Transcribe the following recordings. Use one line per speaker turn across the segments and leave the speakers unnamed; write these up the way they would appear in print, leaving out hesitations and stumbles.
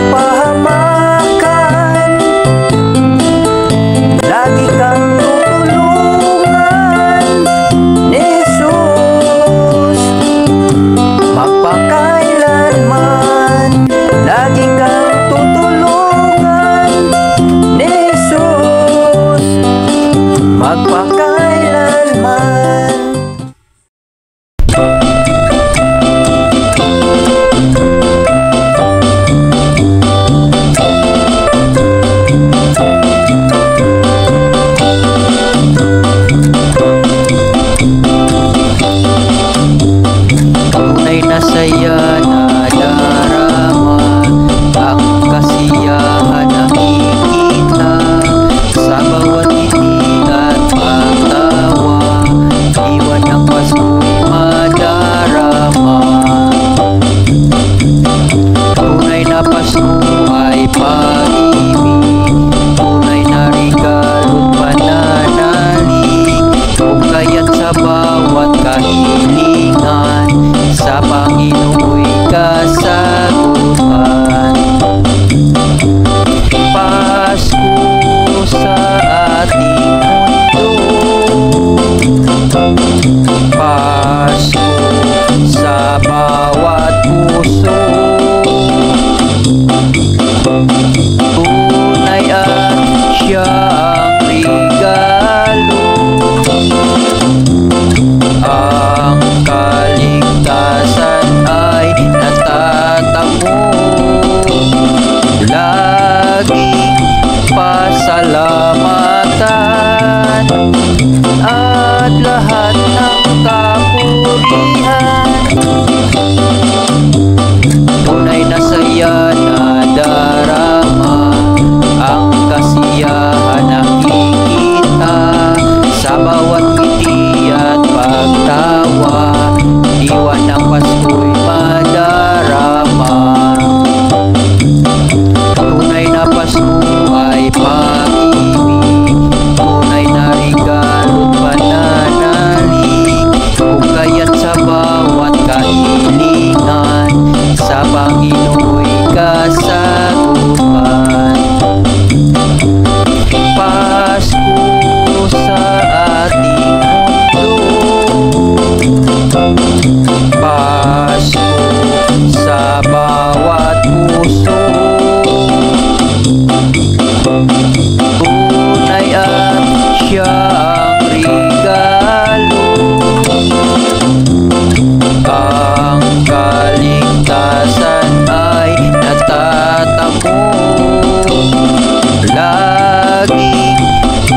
kapahamakan, lagi kang tutulungan ni Jesus. Magpakailanman, lagi kang tutulungan ni Jesus. Magpakailanman. Tunay na saya na darama, ang kasiyahan nakikita sa bawat ngiti at pagtawa. Iwan ng Pasko'y madarama. Tunay na Pasko ay pag-ibig, tunay na regalo't pananalig. Kung kaya't sa bawat kahilingan, sa Panginoo'y kasagutan. Pasko sa ating mundo, Pasko sa bawat puso. Tunay at siya ang regalo, ang kaligtasan ay natatamo. Laging pasalamatan at lahat ng kapurihan. Tunay na saya na darama, ang kasiyahan nakikita sa bawat ngiti at pagtawa. Iwan ng Pasko'y madarama. Tunay na Pasko ay pag-ibig, tunay na regalo't pananalig. Kung kaya't sa bawat kahilingan, sa Panginoo'y kasagutan. Pasko sa ating mundo, Pasko sa bawat puso. Tunay at siya ang regalo, ang kaligtasan ay natatamo. Laging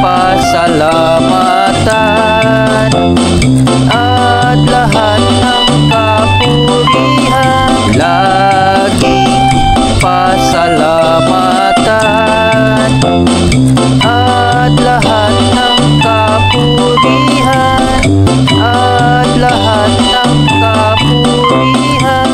pasalamatan at lahat ng kapurihan. Laging pasalamatan at lahat ng kapurihan, at lahat ng kapurihan.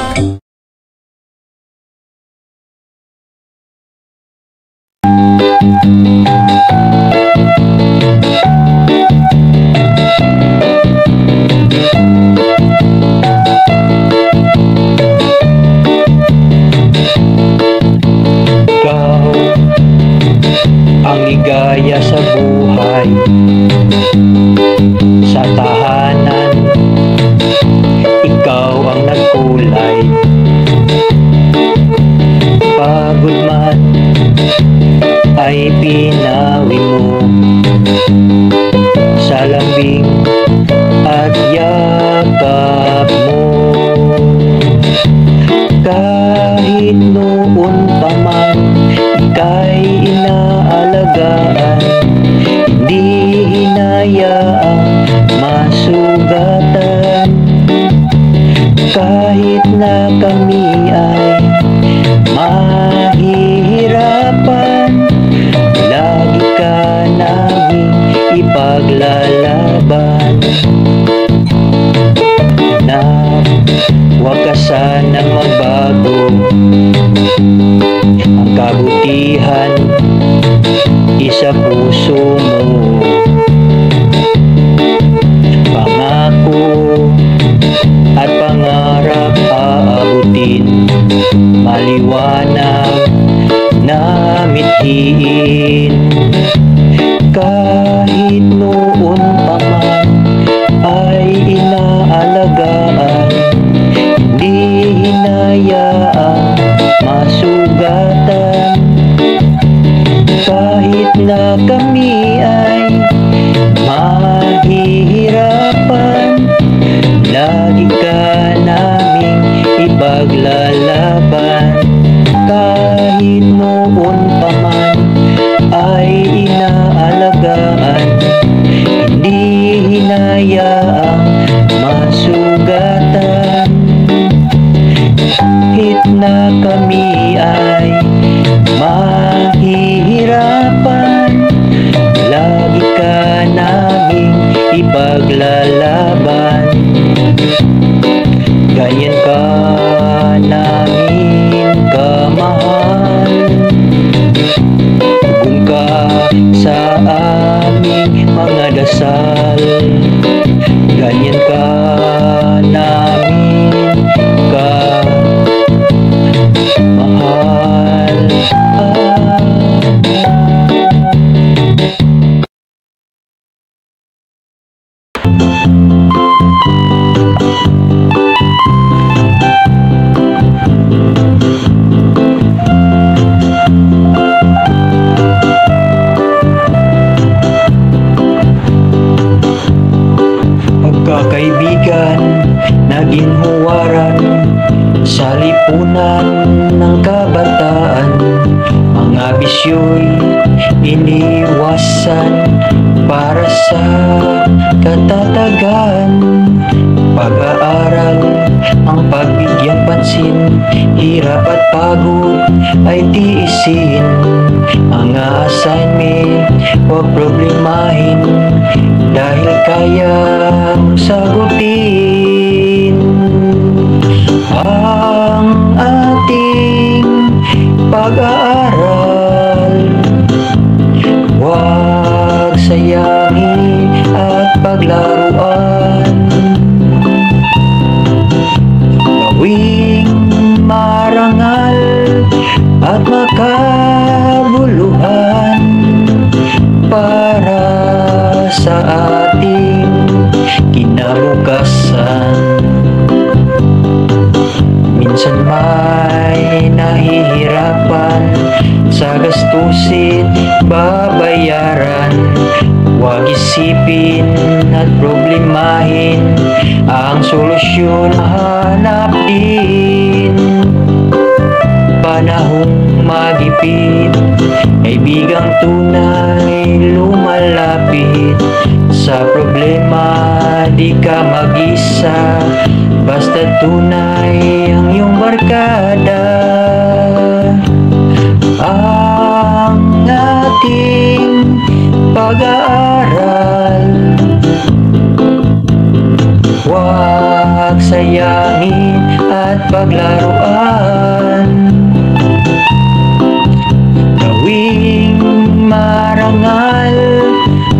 Ikaw ang ligaya sa buhay, sa tahanan ikaw ang nagkulay. Pagod man ay pinawi mo sa lambing at yakap mo. Kahit noon pa man ika'y inaalagaan, hindi hinayaang masugatan. Kahit na kami ay mahihirapan, lagi ka naming ipaglalaban. Na huwag ka sanang magbago, ang kabutihan isa puso mo. Pangako at pangarap aabutin, maliwanag piliin. Kahit noon pa man ay inaalagaan, hindi hinayaang masugatan. Kahit na kami ay mahihirapan, lagi ka naming ipaglalaban. Kahit noon pa man ay inaalagaan, hindi hinayaang masugatan. Kahit na kami ay mahihirapan, lagi ka naming ipaglalaban. Ganyan ka namin kamahal, tugon ka sa aming mga dasal. Ganyan ka namin kamahal. Pagkakaibigan, naging huwaran sa lipunan ng kabataan. Mga bisyo'y iniwasan para sa katatagan. Pag-aaral ang pagbigyan pansin, hirap at pagod ay tiisin. Mga assignment huwag problemahin, dahil kayang sagutin. Ang ating pag-aaral, huwag sayangin at paglaruan. Gawing marangal at makabuluhan para sa ating kinabukasan. Minsan may nahihirapan sa gastusin, babayaran. Huwag isipin at problemahin, ang solusyon hanap din. Panahong magipit, kaibigang tunay lumalapit. Sa problema di ka mag-isa, basta tunay ang iyong barkada. Ang ating pag-aaral, huwag sayangin at paglaruan. Gawing marangal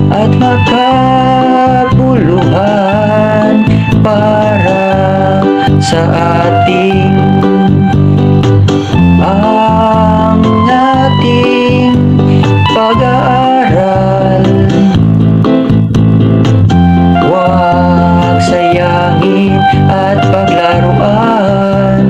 at makabuluhan para sa ating pag-aaral. Huwag sayangin at paglaruan.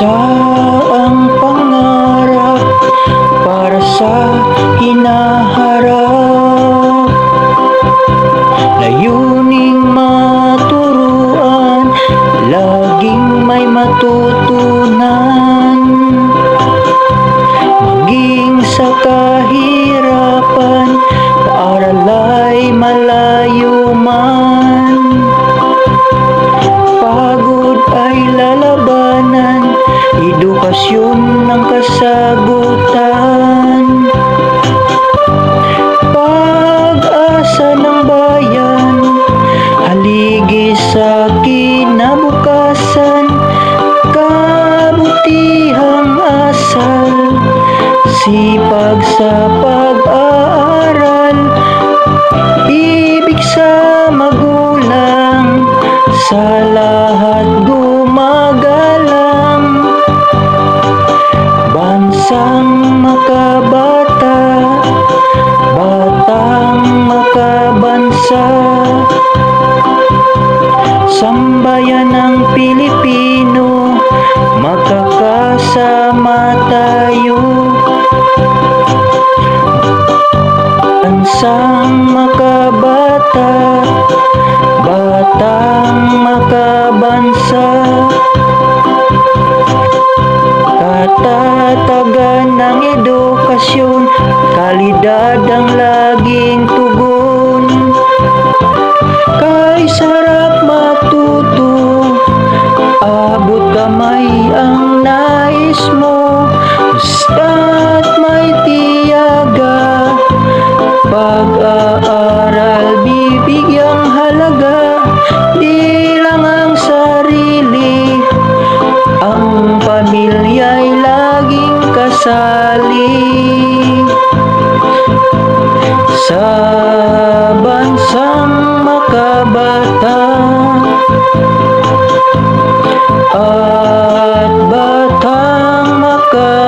Saang pangarap para sa hinaharap, layuning maturuan, laging may matutunan. Maging sa kahirapan, paaral ay malayo man. Pagod ay lalabanan, edukasyon ng kasagutan. Pag-asa ng bayan, haligi sa kinabukasan. Kabutihang asal, sipag sa pag-aaral, ibig sa magulang, sa lahat gumagalang. Bansang makabata, batang makabansa, sambayan ng Pilipino, magkakasama tayo. Bansang makabata, batang makabansa, katatagan ng edukasyon, kalidad ang laging tugon. Kay sarap matuto, abot kamay ang nais mo, basta't may tiyaga. Pag-aaral bibigyang halaga, di lang ang sarili, ang pamilya'y laging kasali. Sa bansang makabata at batang makabansa.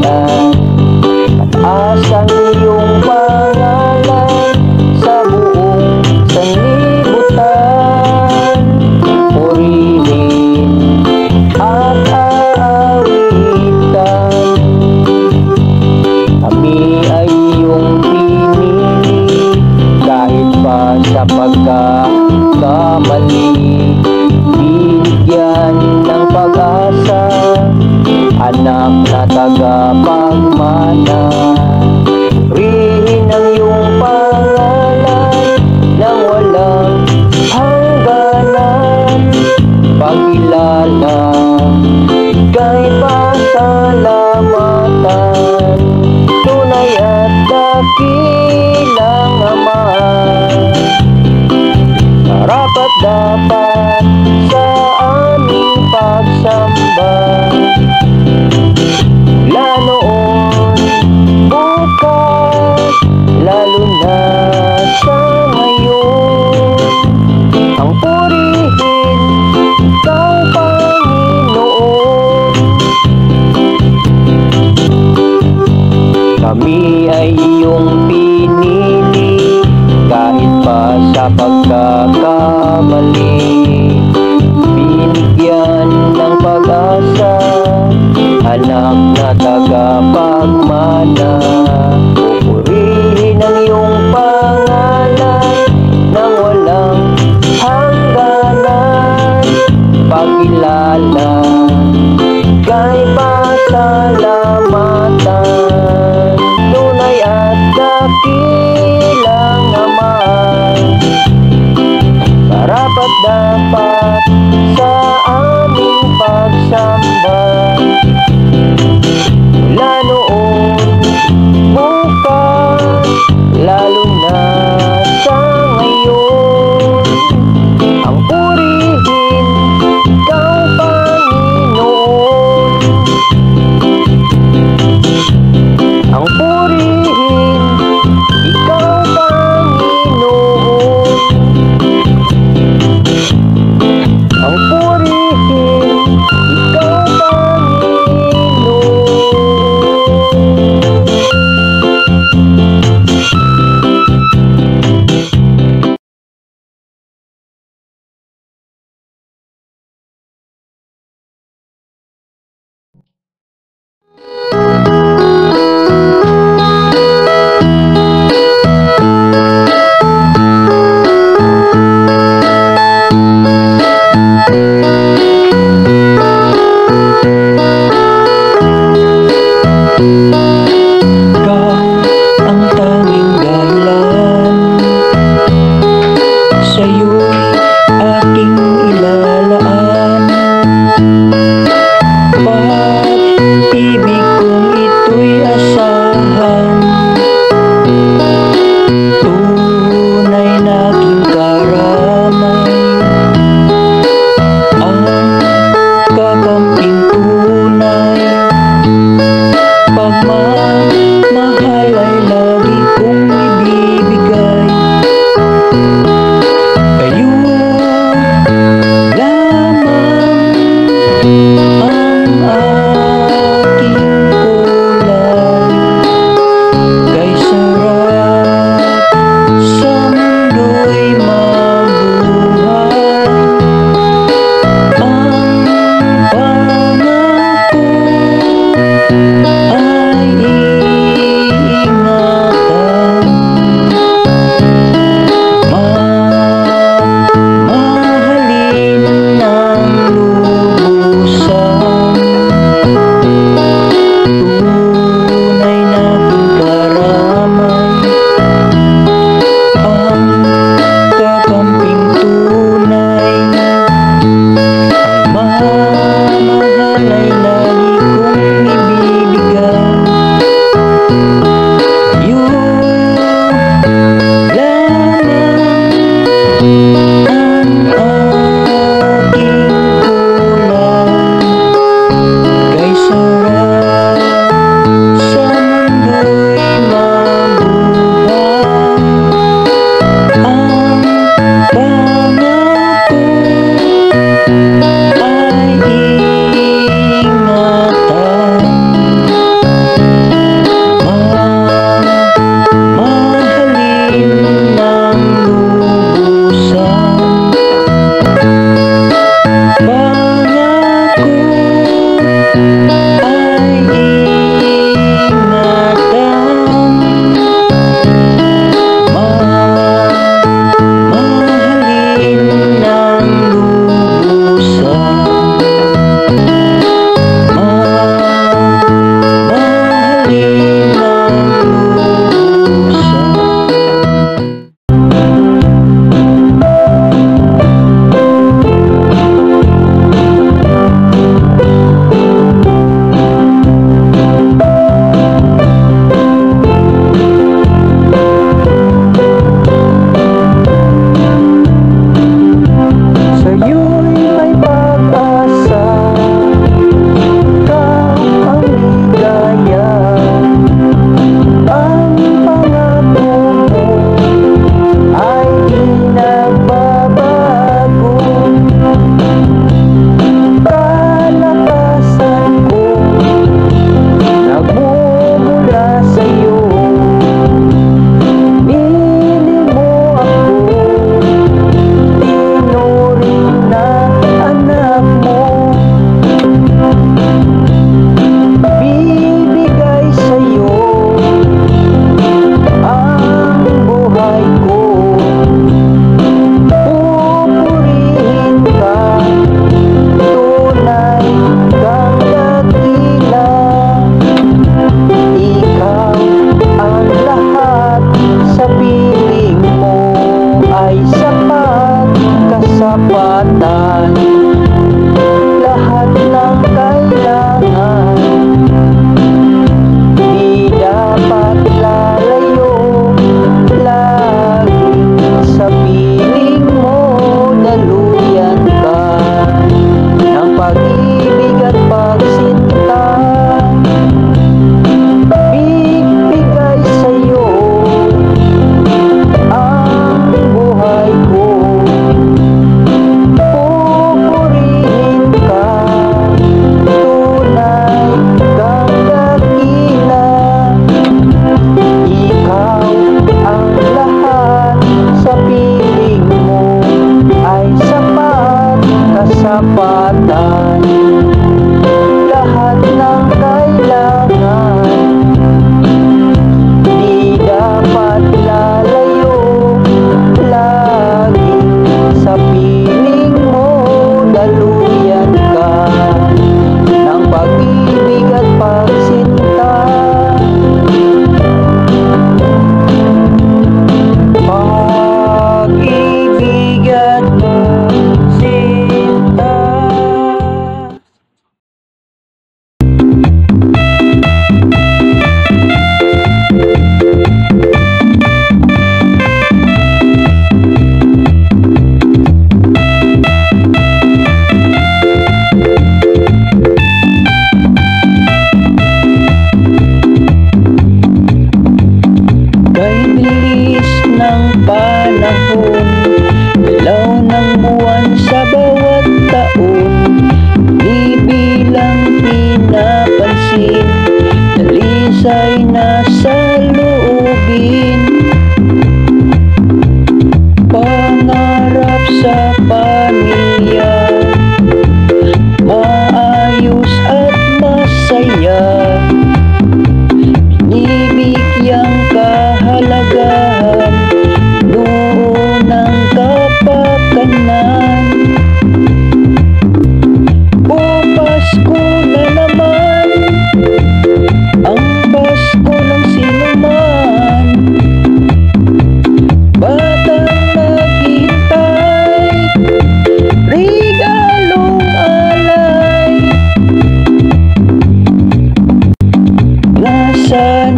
pangalan. Asang iyong pangalan sa buong sanlibutan. Purihin at aawitan. Kami ay iyong pinili kahit pa sa pagkakamali. Binigyan ng pag-asa, anak na tagapagmana. Purihin ang iyong pangalan nang walang hangganan. Pagkilala kay pasalamatan, tunay at dakilang Ama. Karapat dapat sa aming pagsamba, mula noon, bukas, lalo na sa ngayon. Ang purihin kang Panginoon. Kami ay iyong pinili kahit pa sa pagkakamali. Binigyan ng pag-asa, anak na tagapagmana. Pupurihin ang iyong pangalan nang walang hangganan. Pagkilala kay pasalamatan, tunay at dakilang Ama. Karapat dapat sa aming pagsamba, mula noon,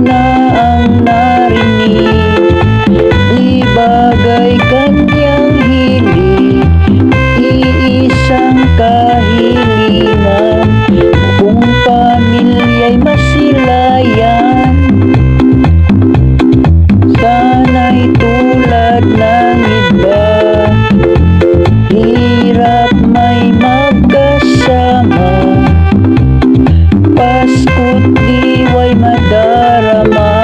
na ang narinig, di bagay kanyang hilig, iisang kahilingan, kung pamilya'y masilayan. Sana'y tulad ng iba, hirap may magkasama, Pasko't diwa'y madarama.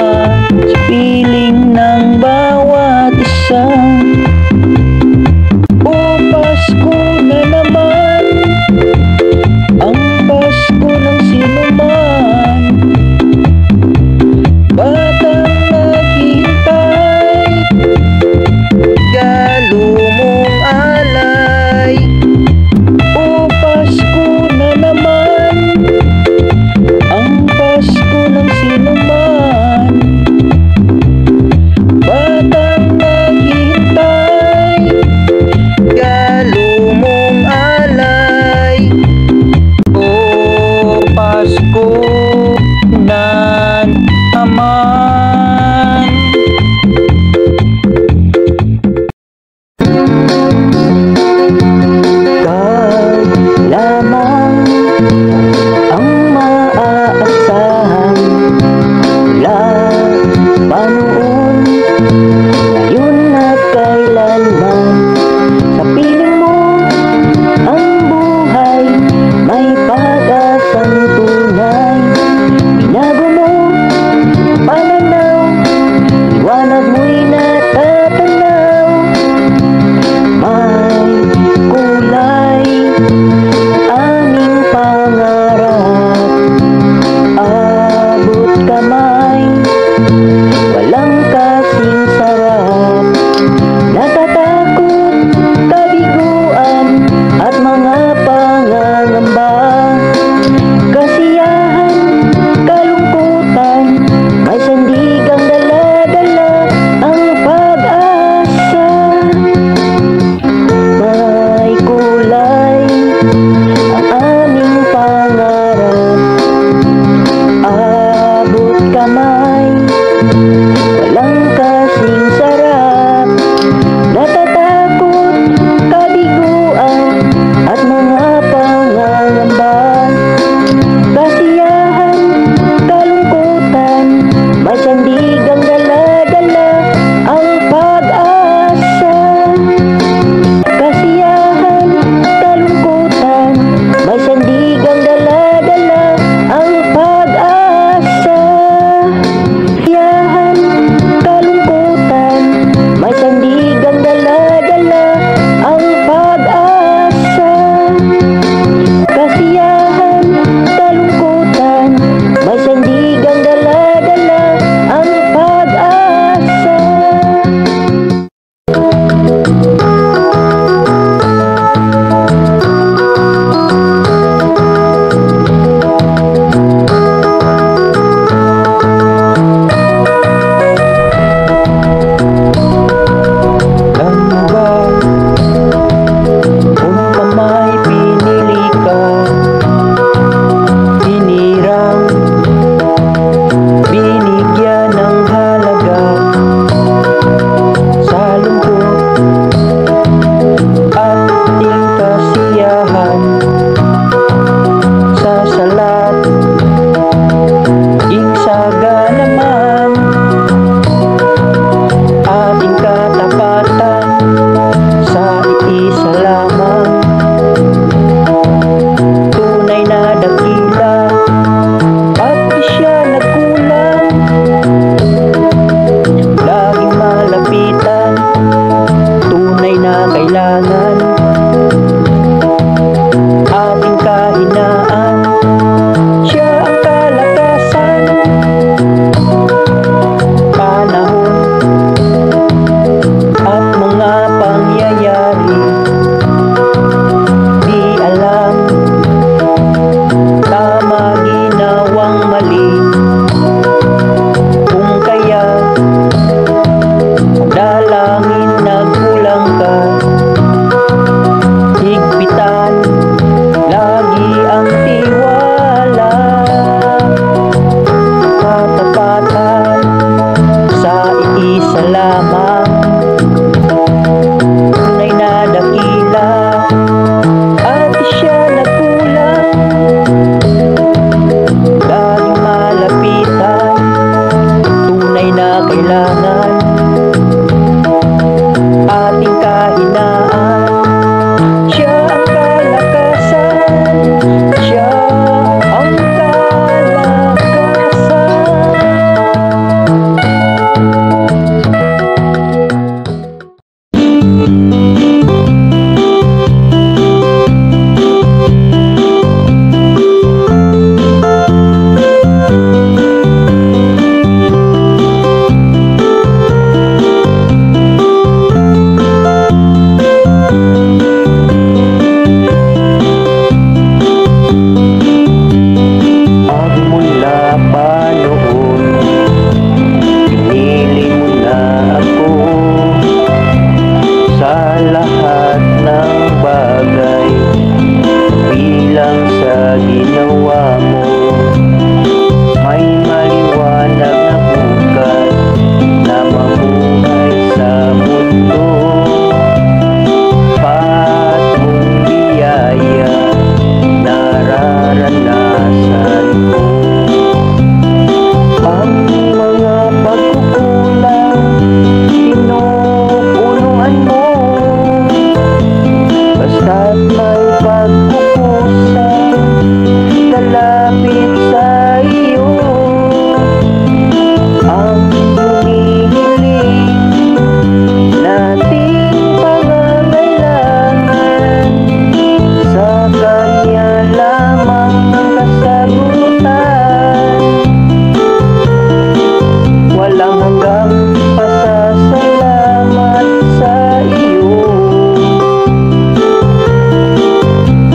isa lamang, tunay na dakila, at siya nagkulang. Laging malapitan, tunay na kailangan, ating kahinaan. Siya ang kalakasan, siya ang kalakasan. Ginawa mo, may maliwanag na bukas na mamuhay sa mundo. Patmong biyaya nararanasan ko. Ang mga pagkukulang pinupunuan mo, basta't may pagkukusa kalapit sa iyo. Ang hinihiling nating pangangailangan, sa Kanya lamang ang kasagutan. Walang hanggang pasasalamat sa iyo.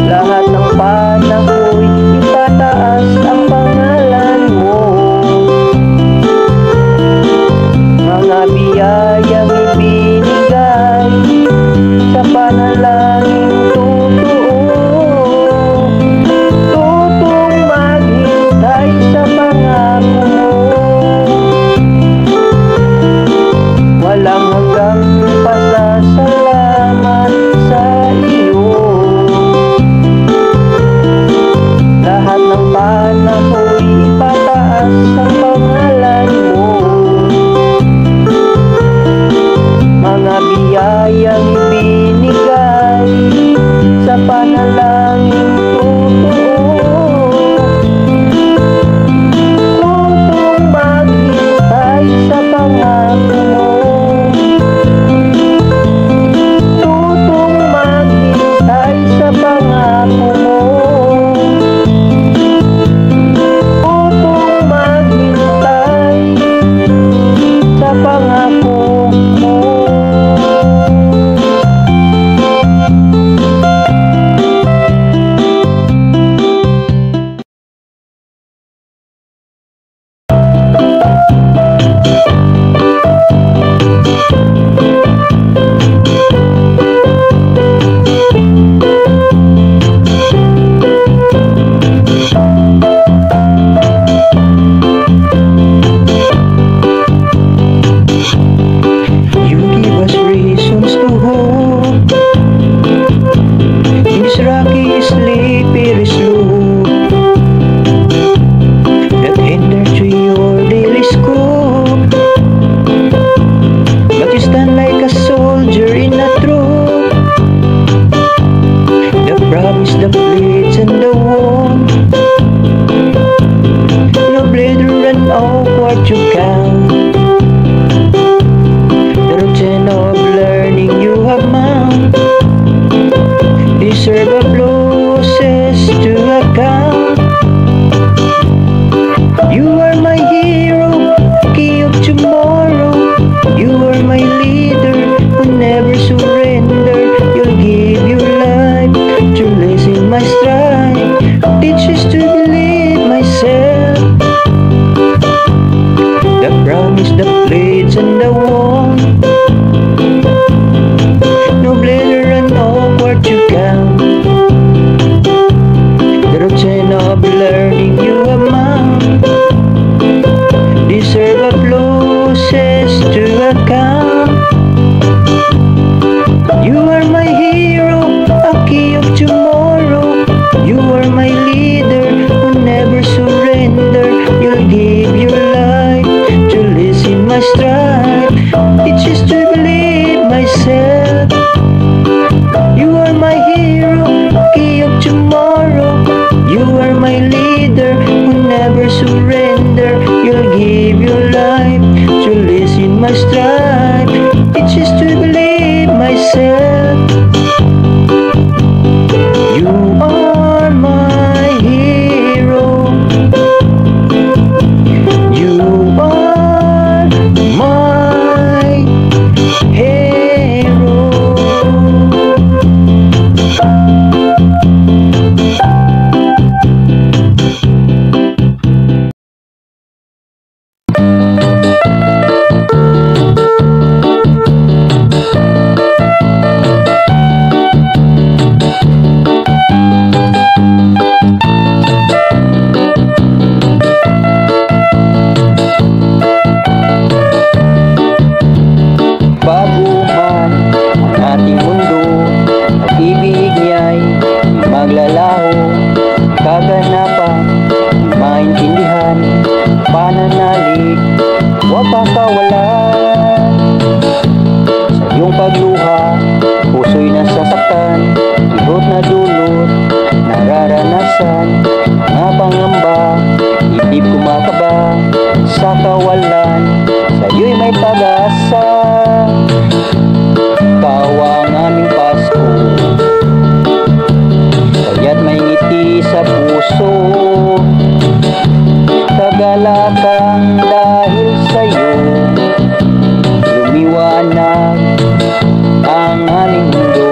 Lahat ng panahon ipataas ang pangalan mo. Mga biyayang ibinigay sa panalangin totoo, tutong maghintay sa pangako mo. Walang hanggang pasasalamat sa iyo. Lahat ng panahon ipataas ang pangalan mo. Mga biyayang ibinigay sa panalangin totoo, tutong maghintay sa pangako mo. Tutong maghintay sa pangako mo. Pangako mo. What you can, the routine of learning you have found, deserve applauses to account. You are my hero, key of tomorrow. You are my leader who never surrender. You'll give your life to lessen my strife, teaches to believe myself. The promise, the plates and the wall, no blader and awkward you count. The routine of learning you amount, deserve applauses to account. give you life to lessen my strife. It's just to believe myself. You are my hero. You are my hero. Bago man ang ating mundo, pag-ibig niya'y maglalaho. Kaganapan, maintindihan, pananalig, huwag pakawalan. Sa iyong pagluha, puso'y nasasaktan, ibot na dulot, nararanasan, mga pangamba, ibig kumakaba, sa kawalan, sa iyo'y may pag-asa. Ikaw ang aming Pasko, kaya't may ngiti sa puso. Kagalakan dahil sa'yo, lumiwanag ang aming mundo.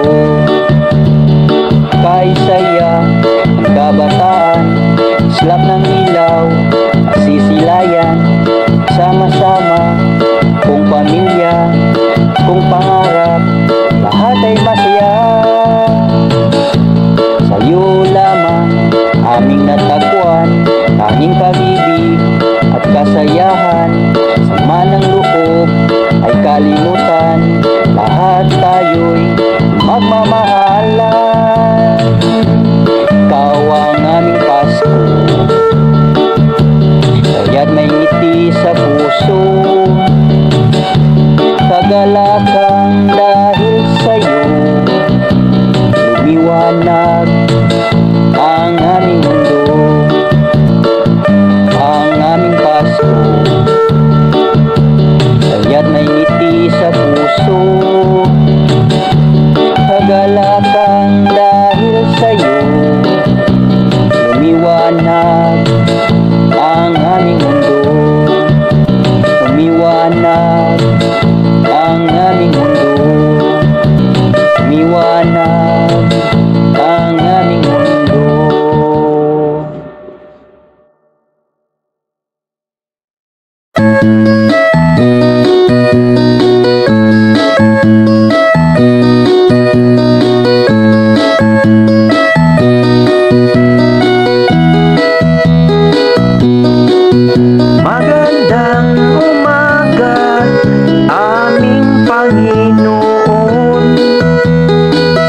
Kay saya ang kabataan, slap ng ilaw, sisilayan, sama-sama, kung pamilya, kung pangarap, lahat ay masaya. Sa'yo lamang aming natagpuan, tanging pag-ibig at kasayahan. Sama ng loob ay kalimutan, lahat tayo'y magmamahalan. Ikaw ang aming Pasko, kaya't may ngiti sa puso. Kagalakan dahil sa'yo, lumiwanag ang aming mundo. Ang aming Pasko, kaya't may ngiti sa puso. Kagalakan dahil sa'yo, lumiwanag ang aming mundo. Lumiwanag ang aming mundo. Lumiwanag ang aming mundo. Magandang umaga, aming Panginoon.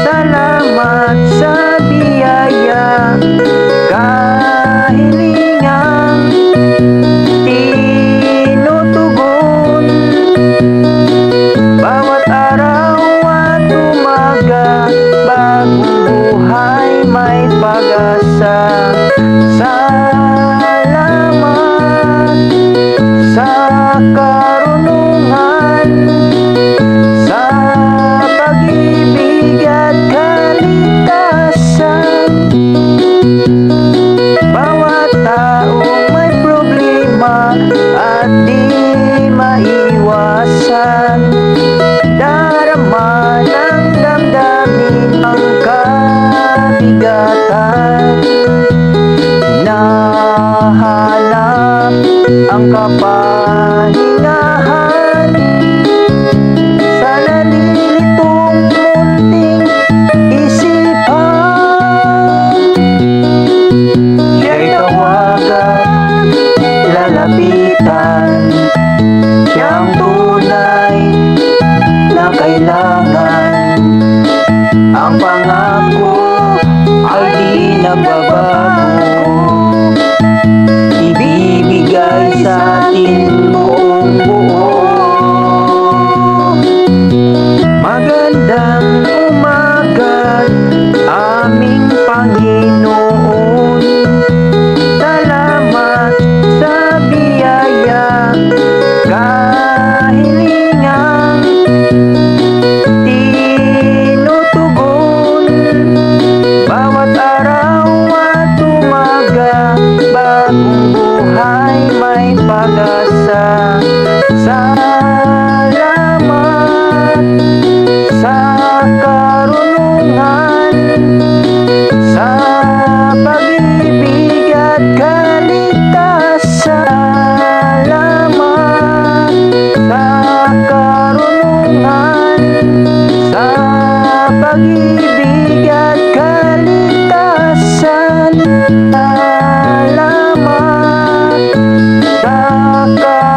Salamat sa biyaya, kahilingang tinutugon. Bawat araw at umaga, bagong buhay may pag-asa. Salamat sa karunungan, sa pag-ibig at kaligtasan. Bawat taong may problema at di maiwasan, darama ng damdamin ang kabigatan. Hinahanap ang kapahingahan sa nalilitong munting isipan. Siya'y tawagan, lalapitan, siyang tunay na kailangan. Ang pangako ay di nagbabago, ibibigay sa atin buong buo. Magandang umaga, aming Panginoon. Salamat sa biyaya,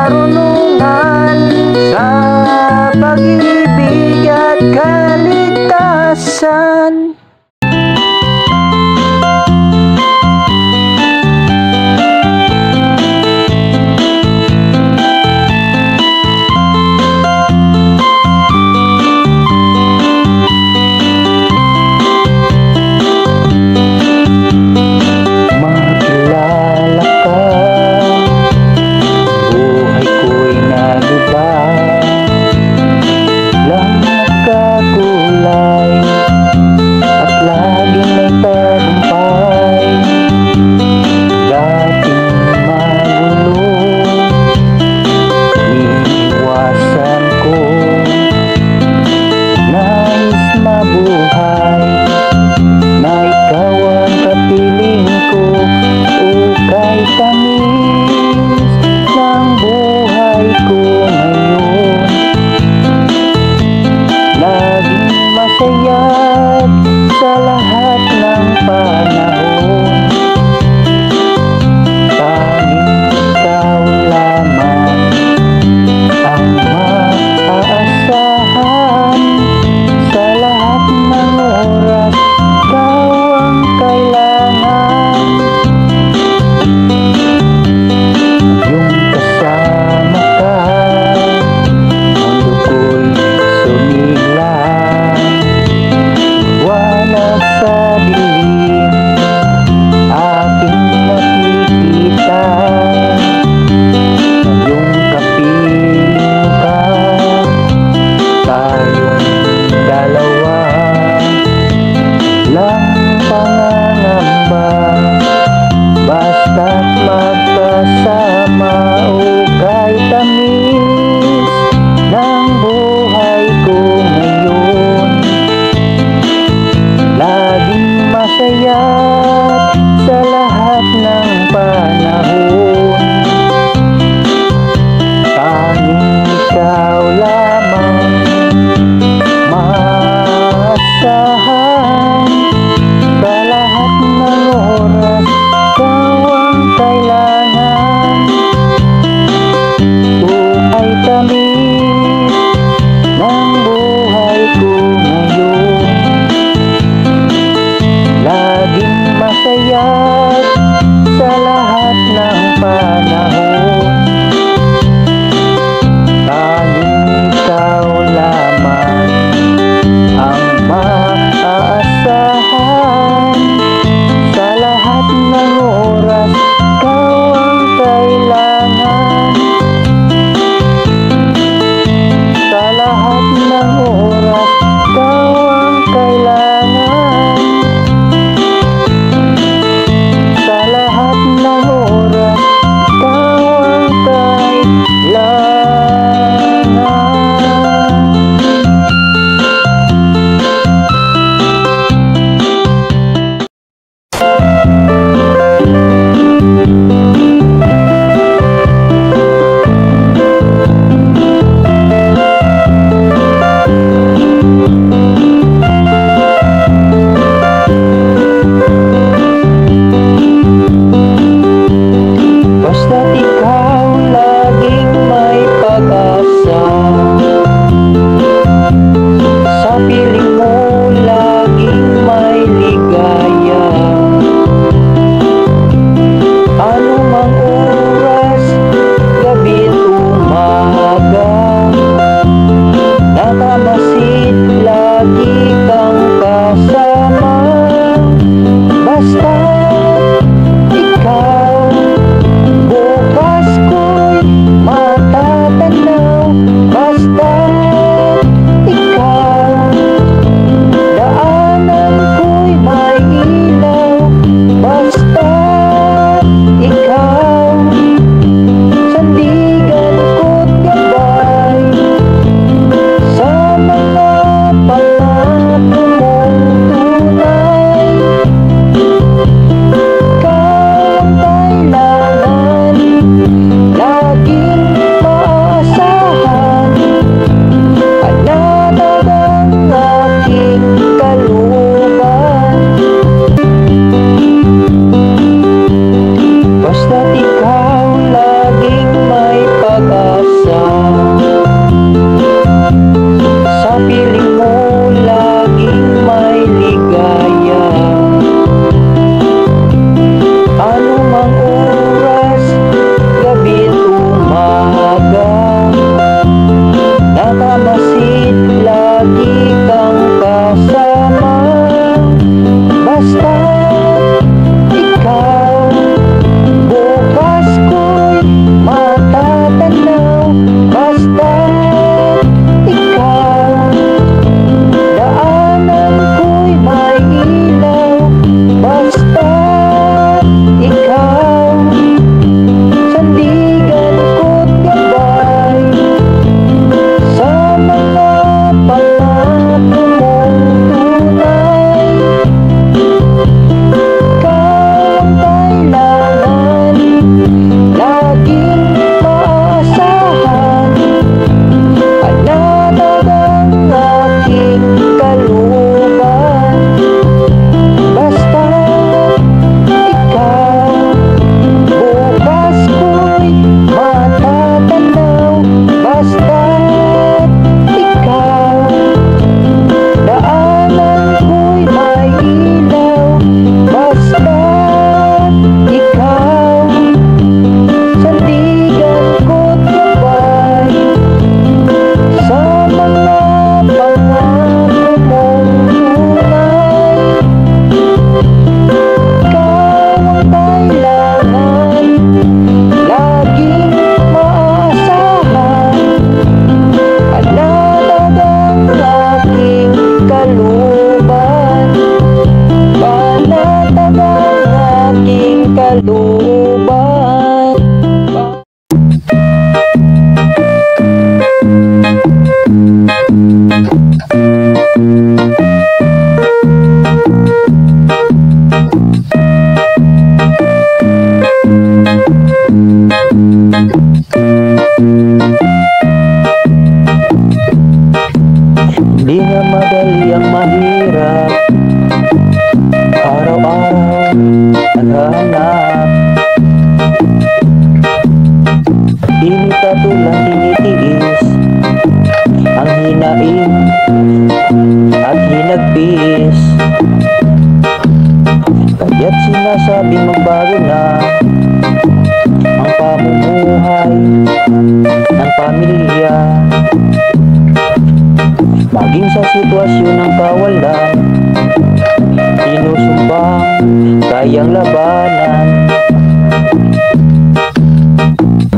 karunungan sa pag-ibig at kaligtasan. Makilala ka, buhay ko pamilya. Maging sa sitwasyon ng kawalan, sinusumbang kayang labanan.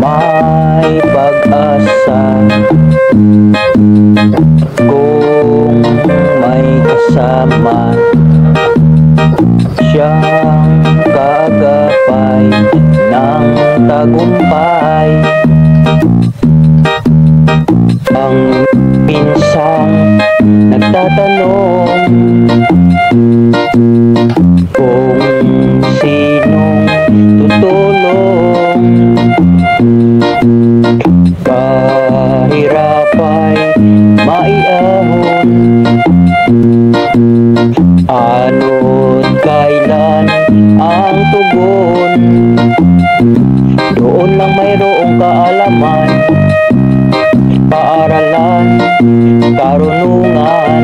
May pag-asa kung may kasama siyang kagapay ng tagumpay. Ang pinsang nagtatanong kung sinong tutulong. Kahirap ay maiahon, ano't kailan ang tugon. Doon lang mayroong kaalaman, paaralan, karunungan.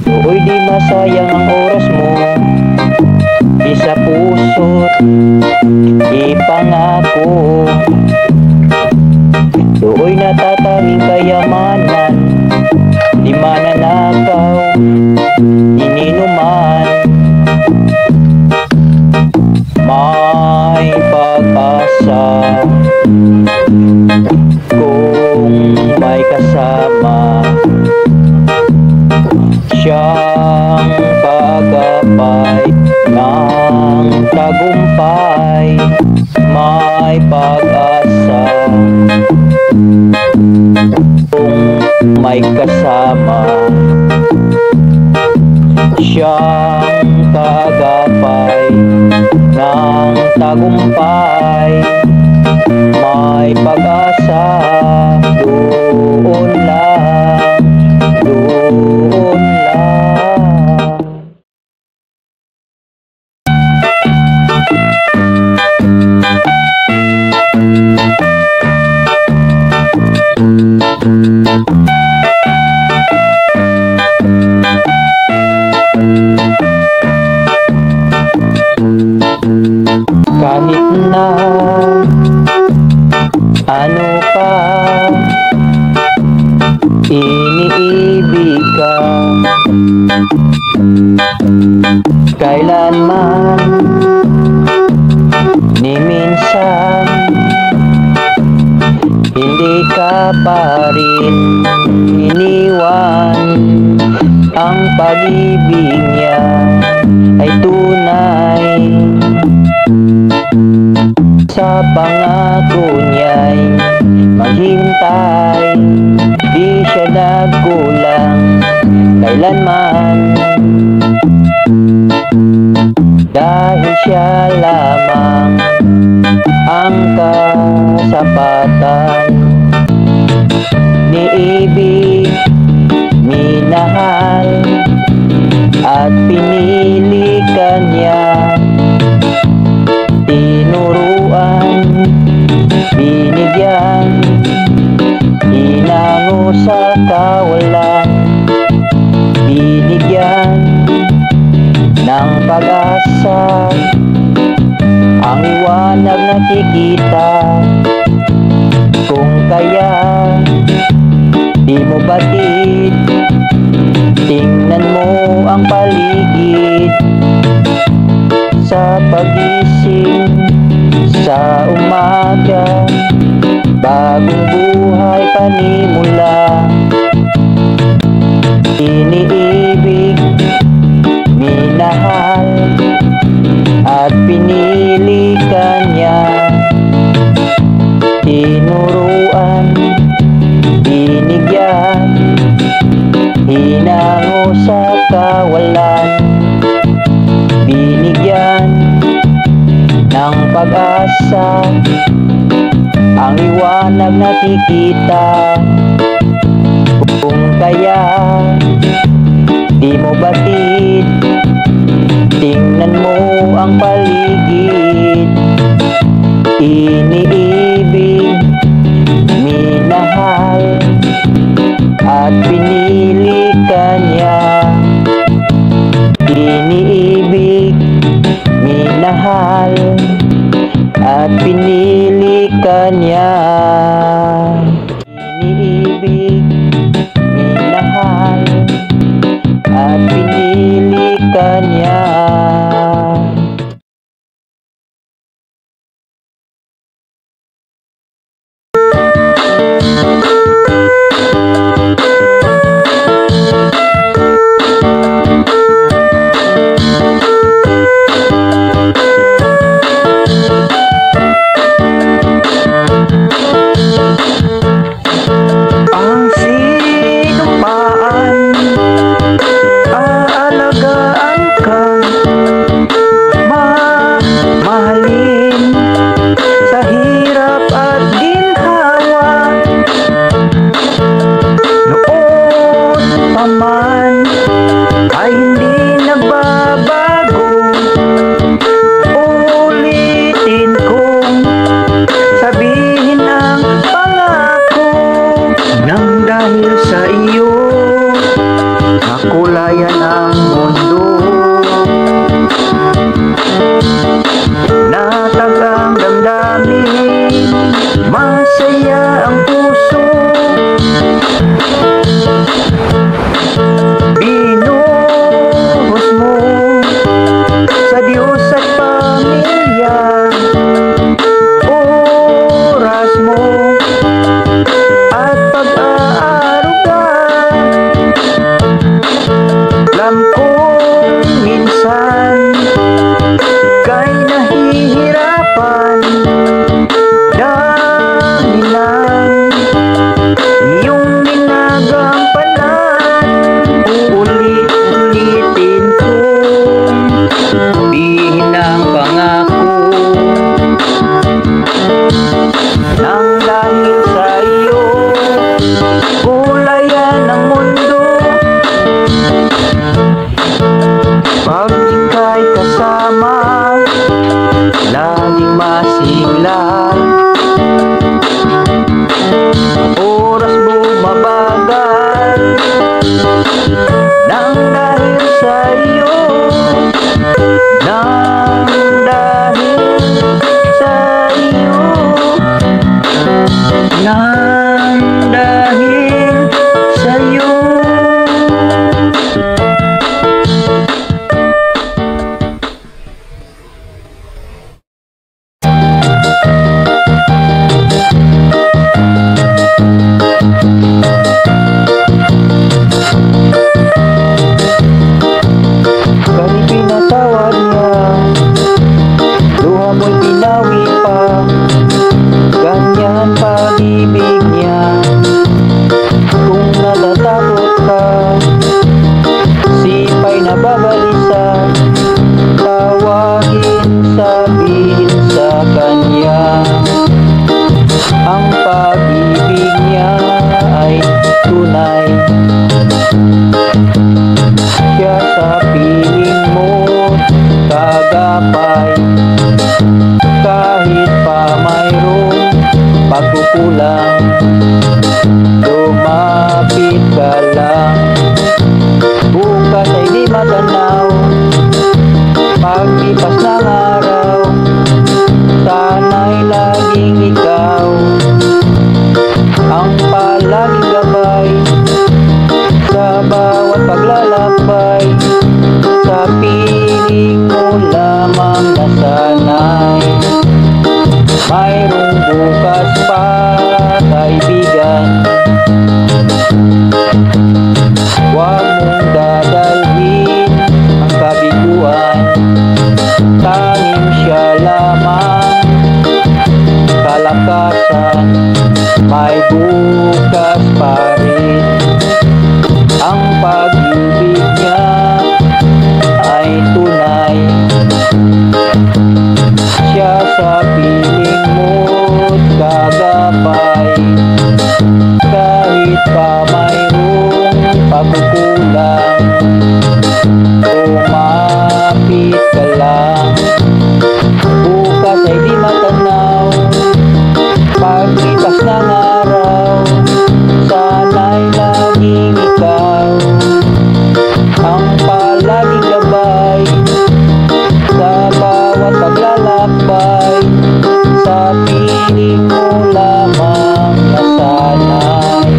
Do'y di masayang ang oras mo, isa puso't ipangako. Do'y natatanging kayamanan, di mananakaw, ininuman. May pag-asa kung may kasama siyang kagapay ng tagumpay. May pag-asa kung may kasama siyang kagapay ng tagumpay. May pag-asa, doon lang, doon lang. Kahit na ano pa iniibig ka, kailanman ni minsan hindi ka pa rin iniwan. Ang pag-ibig niya ay tunay, sa pangako niya'y maghintay. Di siya nagkulang kailanman, dahil siya lamang ang kasapatan. Niibig, minahal at pinili ka niya. Tinuruan, binigyan, hinango sa kawalan. Binigyan ng pag-asa, ang liwanag nakikita. Kung kaya di mo batid, tingnan mo ang paligid. Sa pagising sa umaga, bagong buhay panimula. Iniibig, minahal at pinili ka niya. Tinuruan, binigyan, hinango sa kawalan. Binigyan ng pag-asa, ang liwanag nakikita. Kung kaya di mo batid, tingnan mo ang paligid. Iniibig, minahal at pinili ka niya. Iniibig, minahal at pinili ka niya. Iniibig, minahal, at pinili ka niya. Ang sinumpaan, aalagaan ka, mamahalin sa hirap at ginhawa. Noon pa man ay hindi nagbabago. Ulitin kong sabihin ang pangako. Nang dahil sa iyo nakulayan ang mundo, natag ang damdamin, masaya ang puso. Binuhos mo sa Diyos at pamilya, oras mo at pag-aaruga. Alam kong minsan kay nahihirapan dahil ng iyong ginagampanan. Ulit-ulitin kong sabihin ang pangako. Nang dahil sa iyo kulayan ang mundo, pag ika'y kasama laging masigla. Oras bumabagal nang dahil sa iyo, nang dahil sa iyo, nang dahil sa iyo. Kani pinatawad niya, luha mo'y pinawi pa. Ganyan pag-ibig niya. Kung natatakot ka, sipay na babalisa, tawagin, sabihin sa kanya. Ang pag-ibig niya ay tunay. Siya sa piling mo kagapay, kahit pa mayroong pagkukulang, lumapit ka lang. Bukas ay di matanaw, paglipas ng araw, sana'y laging ikaw ang palaging gabay sa bawat paglalakbay. Sa piling mo lamang nasanay, mayroong bukas pa, kaibigan. Huwag mong dadalhin ang kabiguan, tanging siya lamang kalakasan. May bukas pa rin. Ang pag-ibig niya ay tunay. Siya sa piling mo't kagapay, kahit pa mayroong pagkukulang, lumapit ka lang. Bukas ay di matanaw, paglipas ng araw, sana'y piling mo lamang na sana'y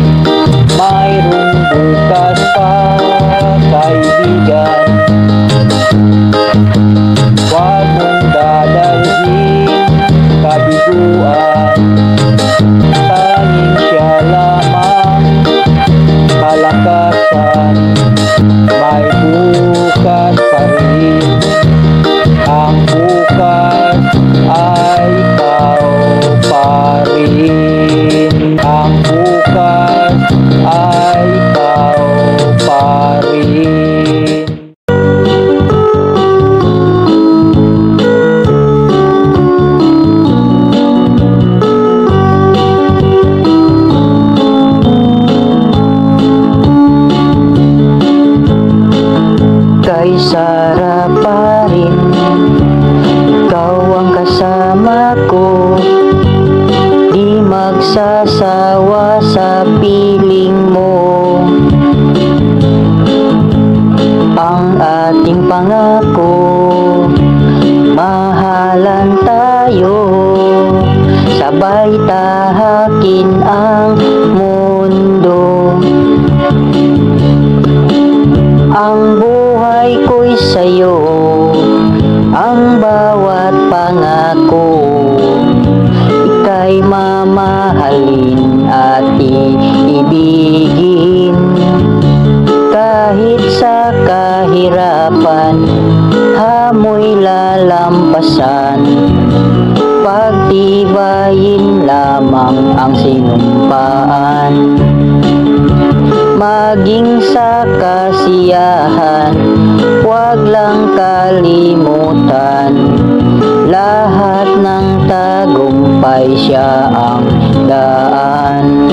mayroong bukas pa, kaibigan. Huwag mong dadalhin kabiguan, tanging siya lamang kalakasan. May bukas pa rin, ang bukas ay ikaw pa rin. Ang bukas ay ikaw pa rin. Kay sarap pa rin, ikaw ang kasama ko. Di magsasawa sa piling mo. Ang ating pangako, mahalan tayo, sabay tahakin ang mundo. Ang buhay ko'y sa'yo, ang bawat pangako, ika'y mamahalin at iibigin. Kahit sa kahirapan, hamoy lalampasan, pagtibayin lamang ang sinumpaan. Maging sa kasiyahan, huwag lang kalimutan, lahat ng tagumpay siya ang daan.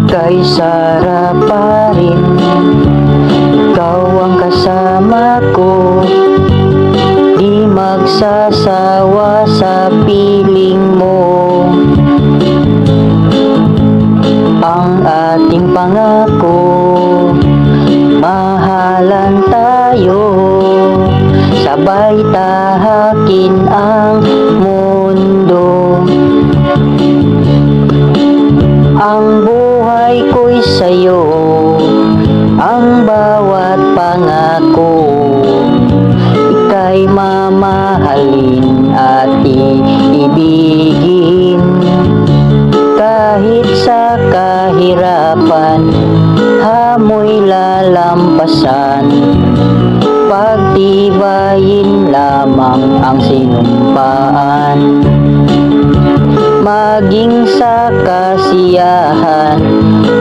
Kay sarap pa rin, ikaw ang kasama ko. Di magsasawa sa piling mo. Ang ating pangako, mahalan tayo, sabay tahakin ang mundo. Ang buhay ko'y sa'yo, ang bawat pangako, ika'y mamahalin at iibigin. Kahit sa kahirapan, hamoy lalampasan, pagtibayin lamang ang sinumpaan. Maging sa kasiyahan,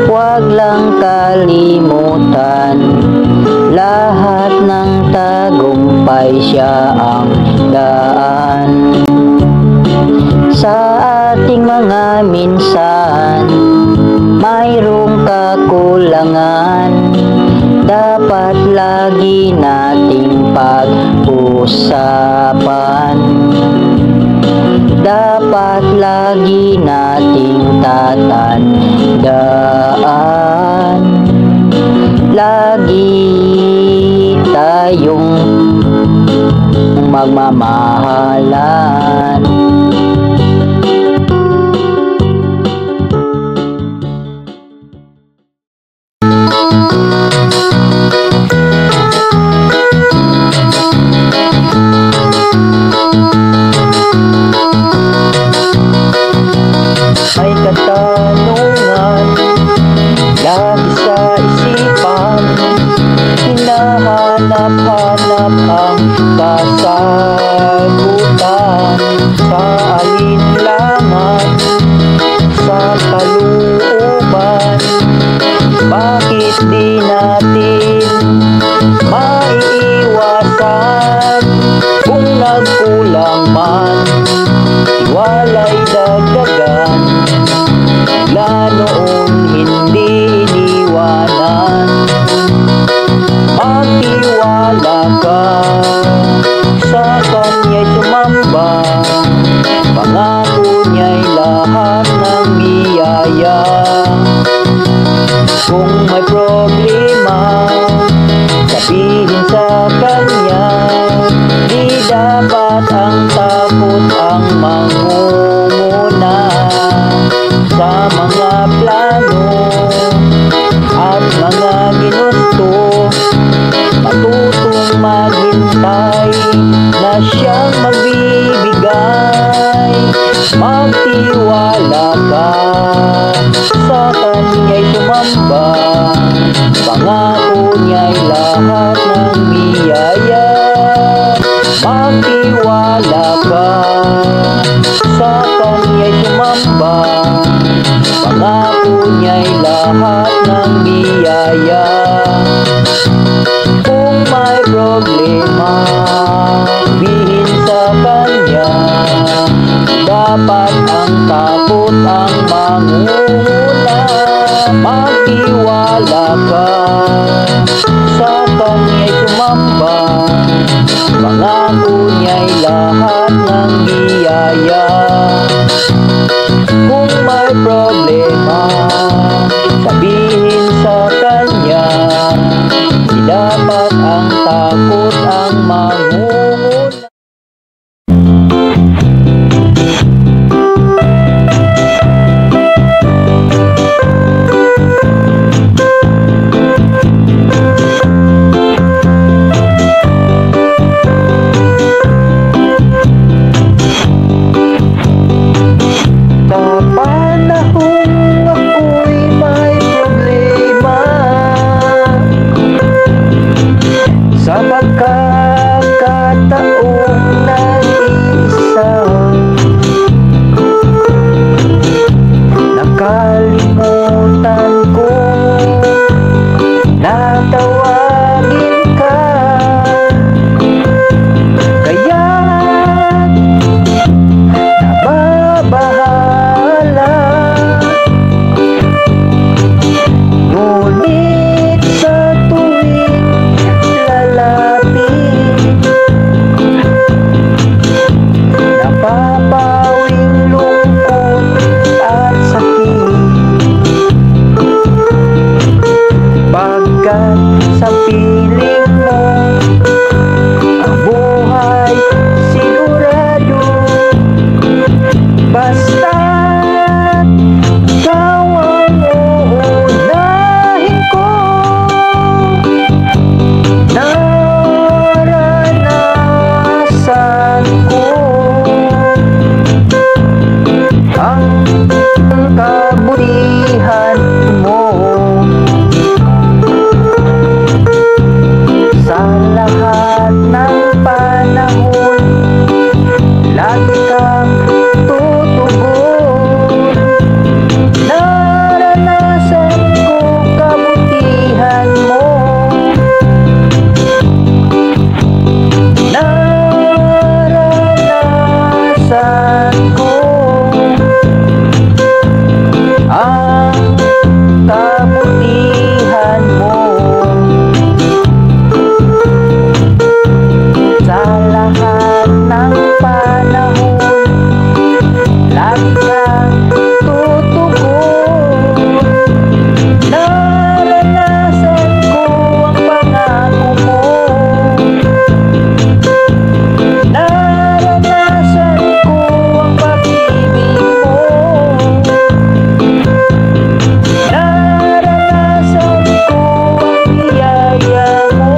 huwag lang kalimutan, lahat ng tagumpay siya ang daan. Sa ating mga minsan, mayroong kakulangan, dapat lagi nating pag-usapan. Dapat lagi nating tatandaan, lagi tayong magmamahalan. May katanungan lagi sa isipan, hinahanap-hanap ang kasagutan sa alinlangan sa kalooban. Bakit di natin maiiwasan kung nagkulang man, iwalay dagdagan, mula noon hindi iniwanan. Magtiwala ka, sa kanya'y sumamba, pangako niya'y lahat ng biyaya. Kung may problema sa niya'y lahat ng biyaya. Kung may problema, sabihin sa kanya. Dapat ang takot ang mangunguna. Magtiwala ka, sa kanya'y tumamba. Pangako niya'y lahat ng biyaya. Kung may problema, sabihin sa kanya. Di dapat ang takot ang mangunguna. Sa pagkakataong nag-iisa, nakalimutan ko na tawagin ka. Kaya't nababahala. Ngunit sa tuwing napapawing lungkot at sakit, pagkat sa piling mo ang buhay sigurado. Basta't ikaw ang uunahin ko. Naranasan ko ang kabutihan mo. Sa lahat ng panahon, lagi kang tutugon. Naranasan ko kabutihan mo. Naranasan ko ang kabutihan mo. Sa lahat ng panahon, lagi kang tutugon. Naranasan ko ang pangako mo. Naranasan ko ang pag-ibig mo. Naranasan ko ang biyaya mo.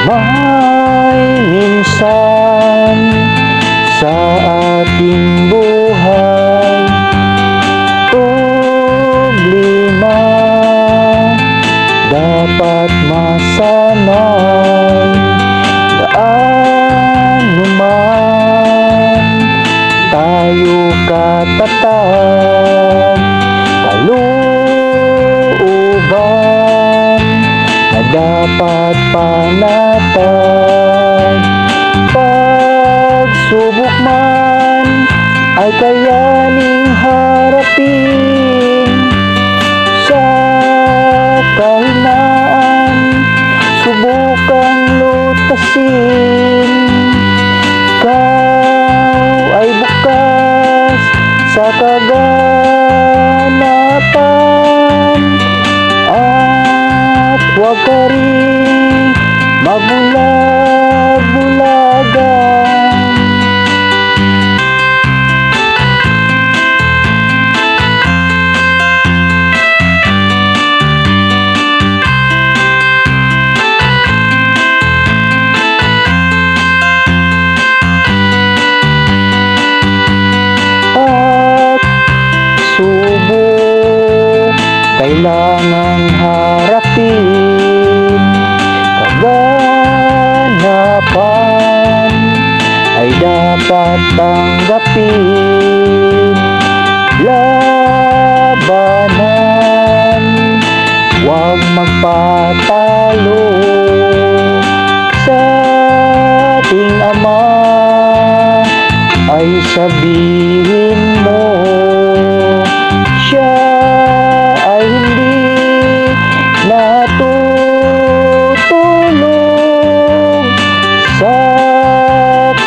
May minsan sa ating buhay problema, dapat masanay. Gaano man tayo katatag, kalooban na dapat panatag. Pagsubok man ay kayaning harapin. Sa kahinaan, subukang lutasin. Ikaw ay bukas sa kaganapan, at huwag ka rin magbulag-bulagan. kailangang harapin. Kaganapan ay dapat tanggapin. Labanan, huwag magpatalo. Sa ating Ama ay sabihin mo, siya ay hindi natutulog. Sa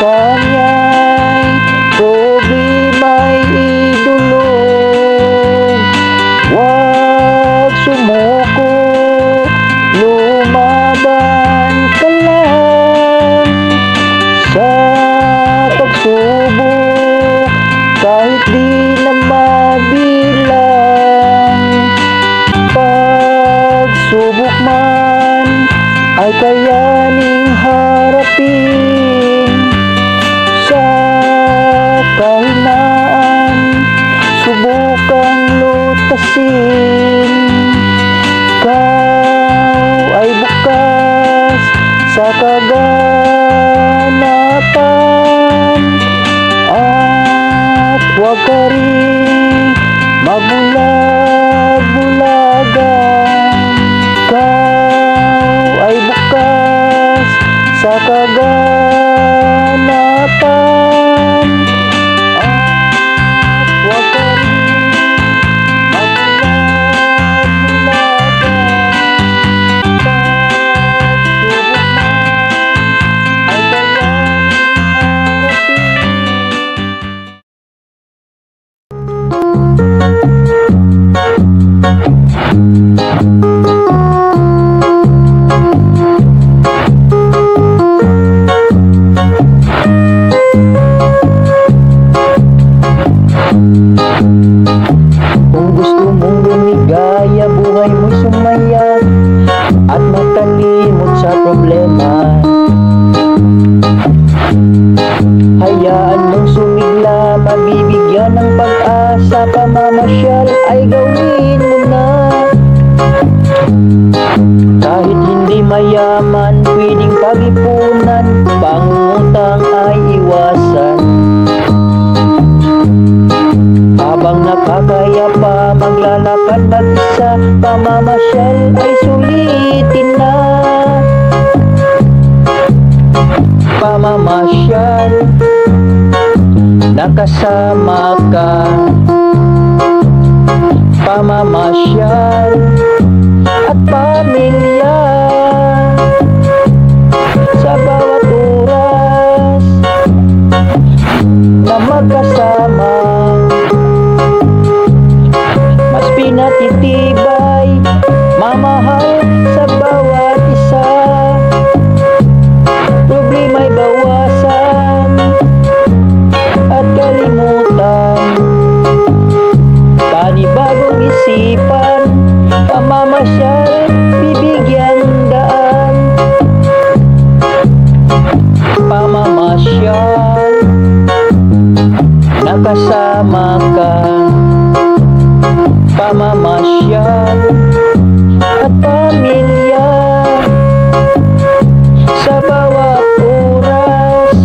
kanya'y problema'y idulog. Huwag sumuko, lumaban ka lang sa pagsubok, kahit di na mabilang. Pagsubok man ay kayaning harapin. Sa kahinaan, subukang lutasin. Ikaw ay bukas sa kaganapan, at huwag ka rin magbulag-bulagan. Ikaw ay bukas sa kaganapan, at huwag ka rin magbulag-bulagan. Pagsubok man ay kayaning Kung gusto mong lumigaya, buhay mo'y sumaya at makalimot sa problema. Hayaan mong sumigla, mabibigyan ng pag-asa. Pamamasyal ay gawin mo na. Kahit hindi mayaman, pwedeng pag-ipunan. Pangungutang ay iwasan. Habang nakakaya pa, maglalakad mag-isa. Pamamasyal ay sulitin na. Pamamasyal, nakasama ka. Pamamasyal at pamilya, sa bawat oras na magkasama, mas pinatitibay, mamahal sa bawat isa. Problema'y bawasan at kalimutan. Panibagong isipan, pamamasyal, bibigyan daan. Pamamasyal, nakasama ka. Pamamasyal at pamilya, sa bawat oras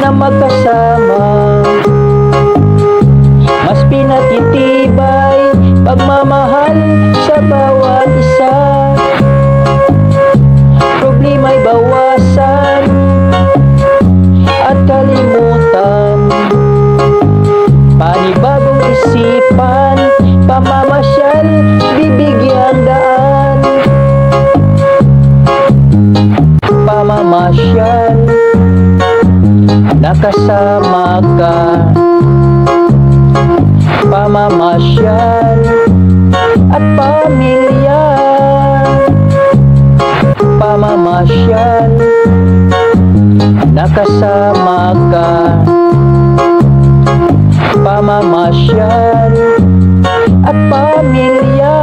na magkasama, mas pinatitibay pagmamahal sa bawat isa. Problema'y bawasan at kalimutan. Panibagong isipan, pamamasyal, bibigyan daan. Pamamasyal, nakasama ka. Pamamasyal at pamilya, pamamasyal, nakasama ka. Pamamasyal at pamilya.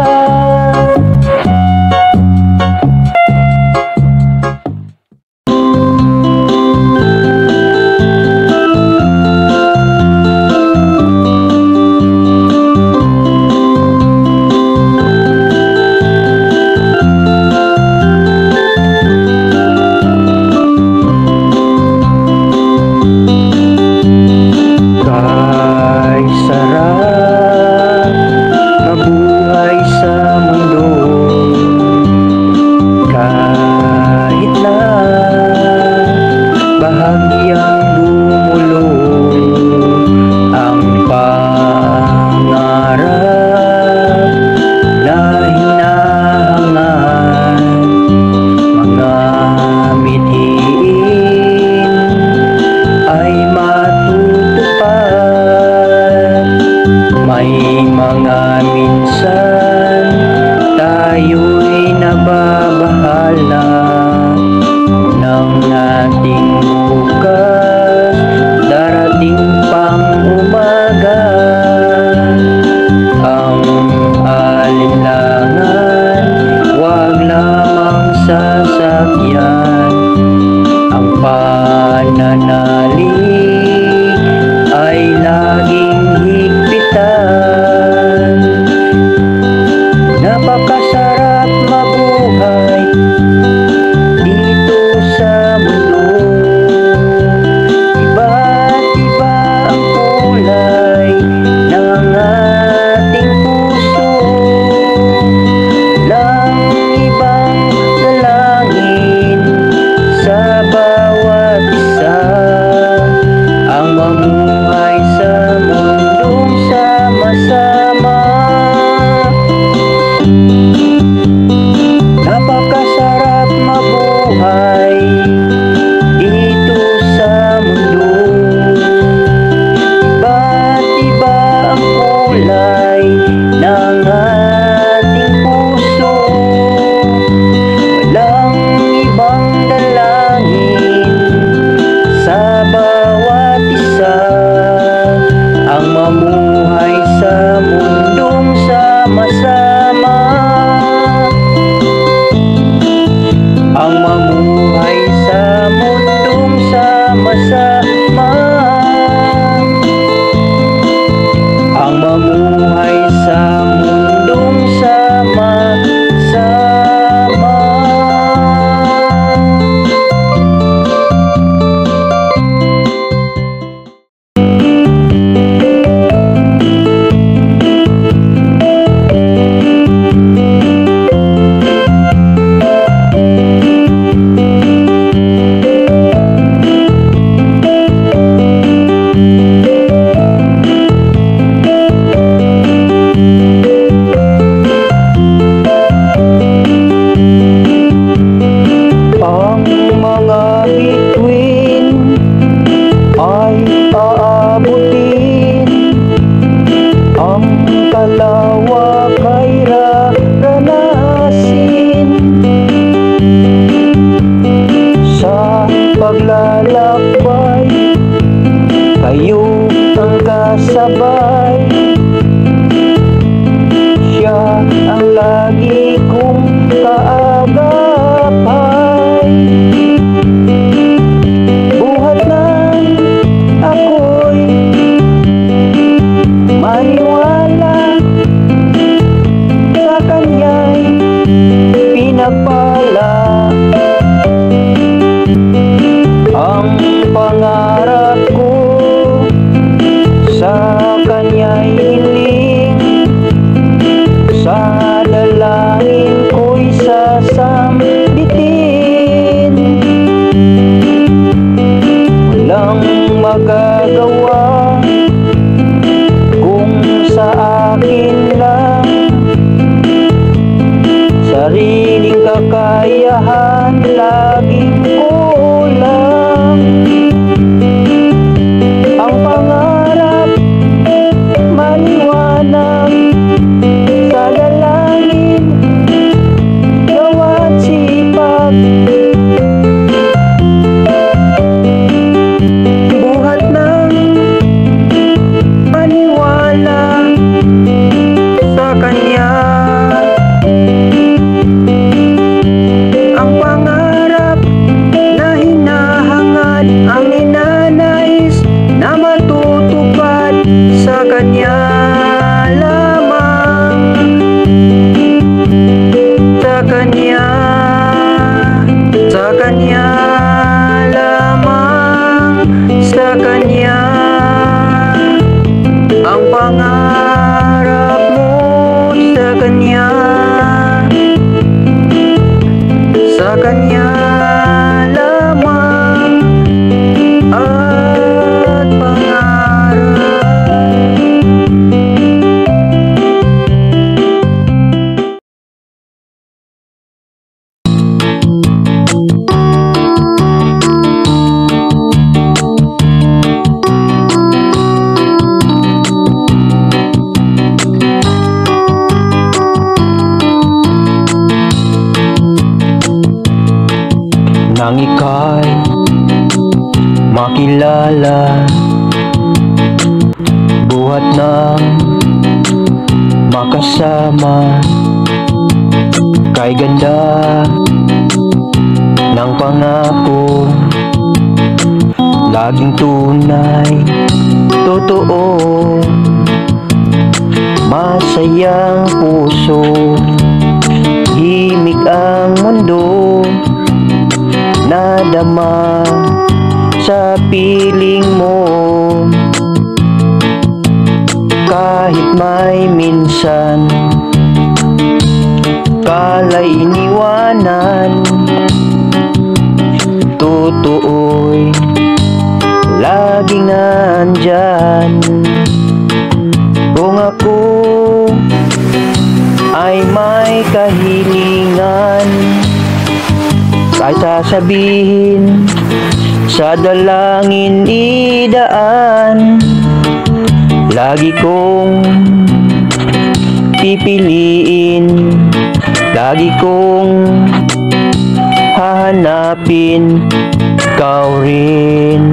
mamuhay sa mundong sama-sama. Napakasarap mabuhay dito sa mundo. Iba't iba ang kulay ng ating puso. Walang ibang dalangin sa bawat isa, ang mamuhay sa mundong sama-sama. Ang mamuhay sa mundong sama-sama. Ang mamuhay sa mundong sama-sama. Ang mga bituin ay aabutin, ang kalawak ay raranasin. Sa paglalakbay, kayo ang kasabay. Siya ang lagi kong kaagapay. Buhat nang ako'y maniwala sa kanya'y pinagpala. Ang pangarap ko sa kanya'y hiling, sa dalangin ko'y sasambitin. Walang magagawa kung sa akin lang, sariling kakayahan laging kulang. Ang pangarap maliwanag sa dalangin, gawa't sipag. Buhat ng maniwala sa kanya. Ang pangarap na hinahangad, ang ninanais na matutupad sa kanya lamang. Sa kanya lamang, sa kanya. Ang pangarap mo sa kanya, sa kanya lamang at pangarap. Nang ika'y makilala, buhat ng makasama, kay ganda ng pangako, laging tunay, totoo, masayang puso, himig ang mundo, nadama sa piling mo. Kahit may minsan kala'y iniwanan, totoo'y laging nandyan. Kung ako ay may kahilingan, kahit sasabihin sa dalangin idaan, lagi kong pipiliin, lagi kong hahanapin, ikaw rin.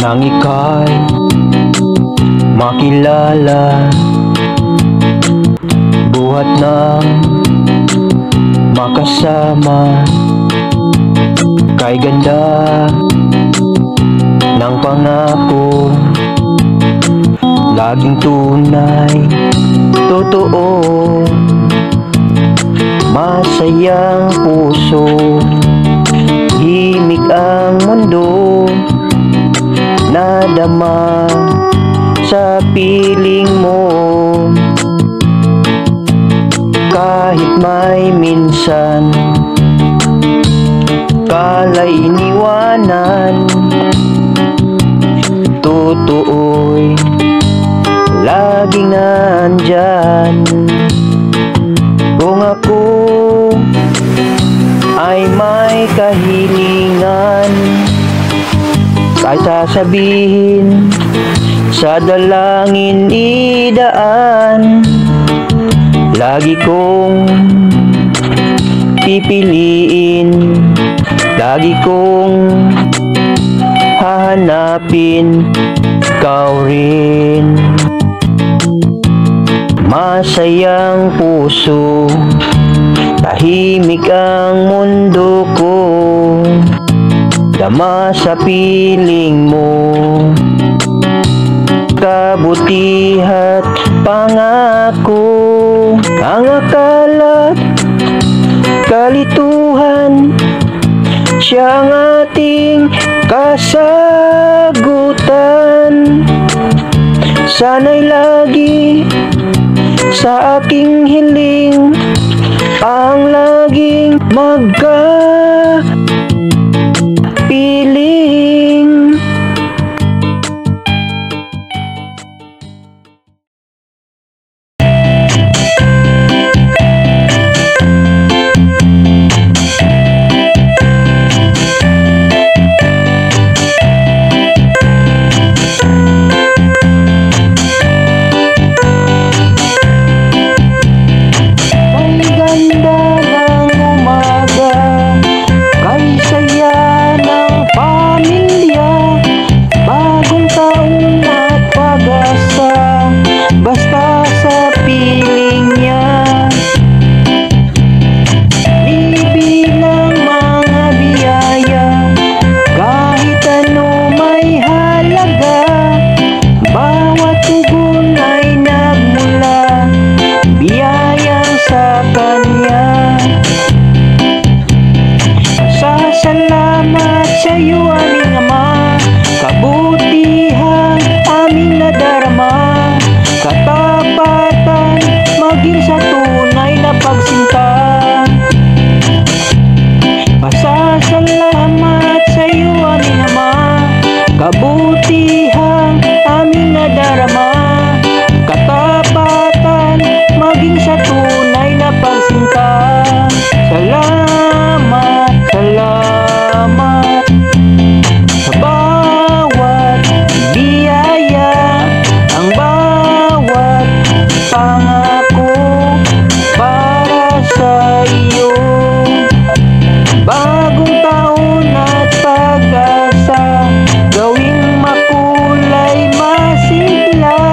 Nang ika'y makilala, buhat ng makasama, kay ganda ng pangako, laging tunay, totoo, masayang puso, himig ang mundo, nadama sa piling mo. Kahit may minsan kala'y iniwanan, totoo'y laging nandyan. Kung ako ay may kahilingan, kahit sasabihin sa dalangin idaan, lagi kong pipiliin, lagi kong hahanapin, ikaw rin. Masayang puso, tahimik ang mundo ko, dama sa piling mo, kabutihat pangako, ang akala't kalituhan, siyang ating kasagutan. Sana'y lagi sa aking hiling ang laging magkapiling. Kabutihang aming nadarama, katapatan maging sa tunay na pagsinta. Salamat, salamat sa bawat biyaya, ang bawat pangako para sa iyo. Bagong taon at pag-asa, gawing makulay masigla.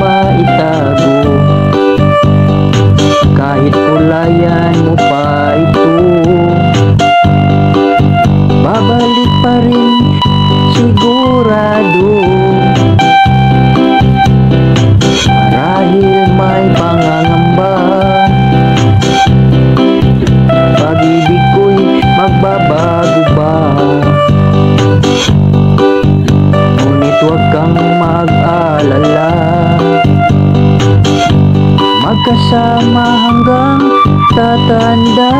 maitago. Kahit kulayan mo pa ito, babalik pa rin sigurado. Marahil may pangangamba, pag-ibig ko'y magbabago ba? Ngunit huwag kang mag-alala, magkasama hanggang tatanda.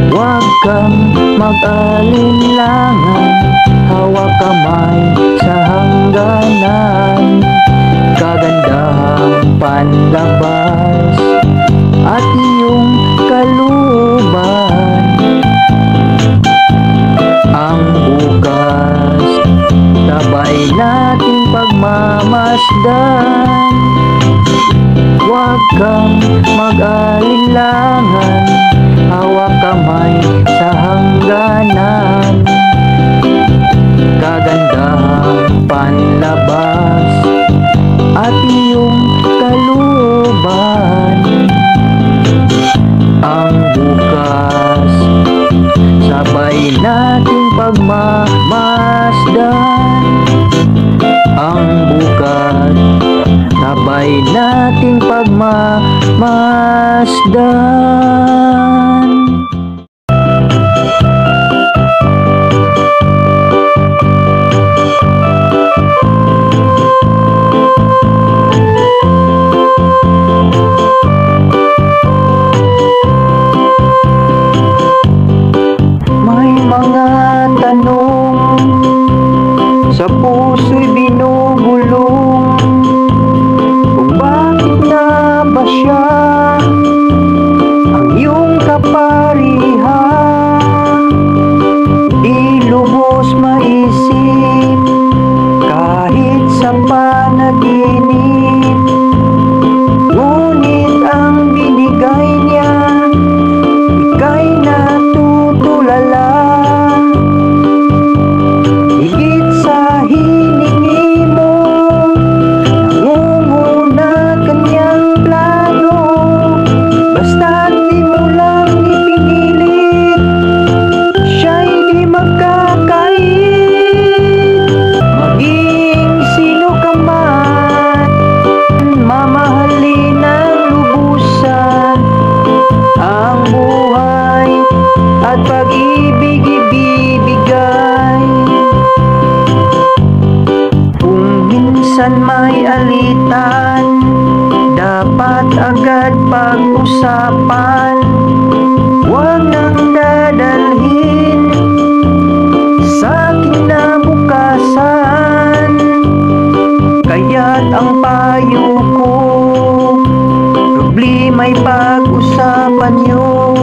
Huwag kang mag-alinlangan, hawak kamay sa hangganan. Kagandahang panlabas at iyong kaluban. Ang bukas, sabay nating pagmamasdan. Huwag kang mag-alinlangan, hawak kamay sa hangganan. Kagandahang panlabas at iyong kaluban. Ang bukas, sabay nating pagmamasdan. Ang bukas, sabay nating pagmamasdan. May mga tanong sa puso'y binubulong, kung bakit na ba siya ang iyong kaparihan. Di lubos maisip kahit sa panaginip, ngunit ang binigay niya ika'y natutulala. Higit sa hiningi mo, nangunguna kanyang plano. Basta't di mo lang ipinilit, siya'y di magkakait. Maging sino ka man, mamahalin ng lubusan ang buhay at pag-ibig ibibigay. Kung minsan may alitan, dapat agad pag-usapan. Huwag nang dadalhin sa kinabukasan. Kaya't ang payo ko, problema'y pag-usapan niyo.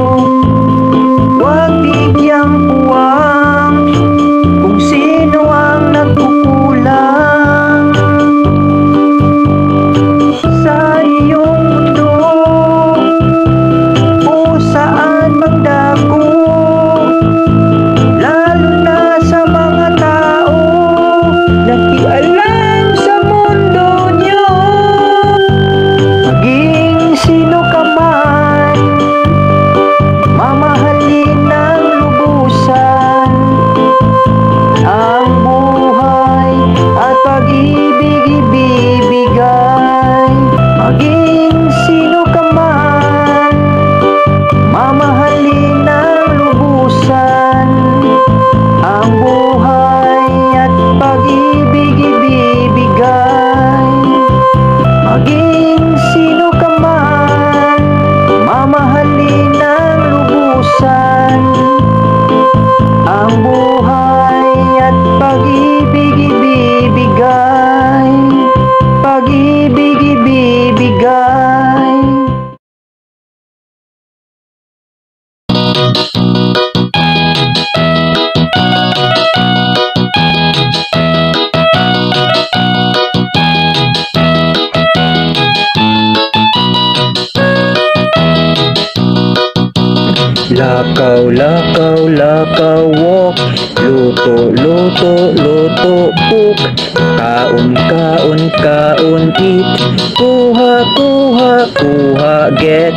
Huwag bigyang puwang kung sino ang nagkukulang sa iyong mundo o saan magdako, lalo na sa mga tao Lakaw, lakaw, lakaw, walk. Luto, luto, luto, cook. Kaon, kaon, kaon, eat. Kuha, kuha, kuha, get.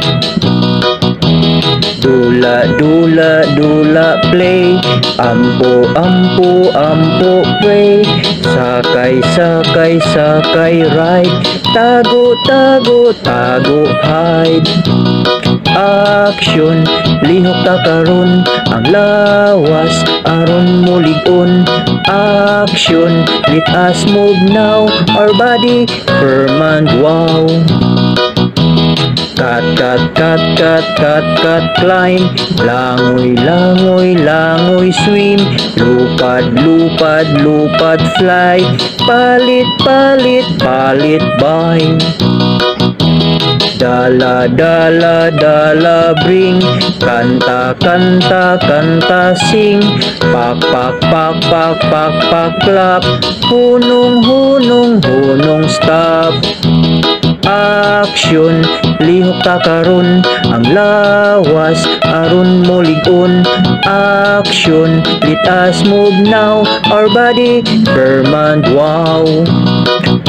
Dula, dula, dula, play. Ampo, ampo, ampo, pray. Sakay, sakay, sakay, ride. Tago, tago, tago, hide. Action, lihok ta karon. Ang lawas, aron mo ligon. Action, let us move now. Our body, firm and wow. Cut, cut, cut, cut, cut, cut, climb. Langoy, langoy, langoy, swim. Lupad, lupad, lupad, fly. Palit, palit, palit, buy. Dala, dala, dala, bring. Kanta, kanta, kanta, sing. Pak, pak, pak, pak, pak, pak, clap. Hunong, hunong, hunong, stop. Action, lihok ta karon. Ang lawas, aron mo ligon. Action, let us move now. Our body, firm and wow.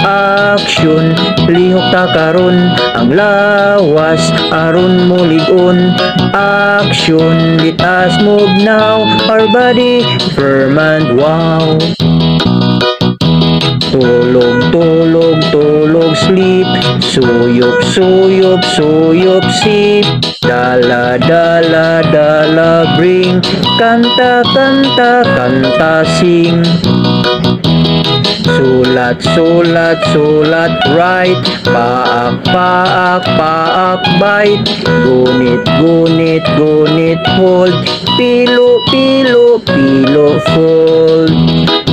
Action, lihok ta karon. Ang lawas, aron mo ligon. Action, let us move now. Our body, firm and wow. Tulog, tulog, tulog, sleep. Suyop, suyop, suyop, sip. Dala, dala, dala, bring. Kanta, kanta, kanta, sing. Sulat, sulat, sulat, write. Paak, paak, paak, bite. Gunit, gunit, gunit, hold. Pilo, pilo, pilo, fold.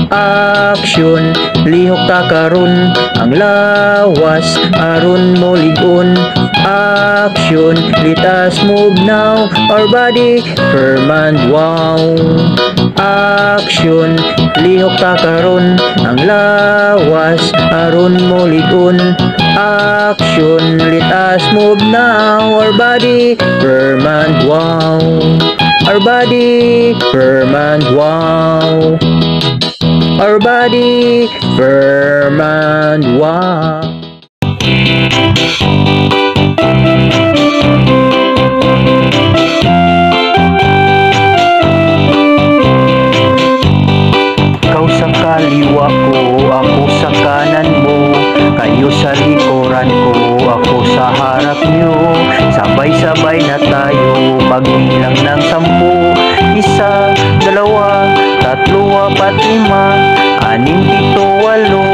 Action, lihok ta karon. Ang lawas, aron mo ligon. Action, let us move now. Our body, firm and wow. Action, lihok ta karon. Ang lawas, aron mo ligon. Action, let us move now. Our body, firm and wow. Our body, firm and wow. Our body, firm and wow. Ikaw sa kaliwa ko, ako sa kanan mo. Kayo sa likuran ko, ako sa harap nyo. Sabay-sabay na tayo, magbilang ng 10. Isa, dalawa, tatlo, apat, lima, anim, pito, walo,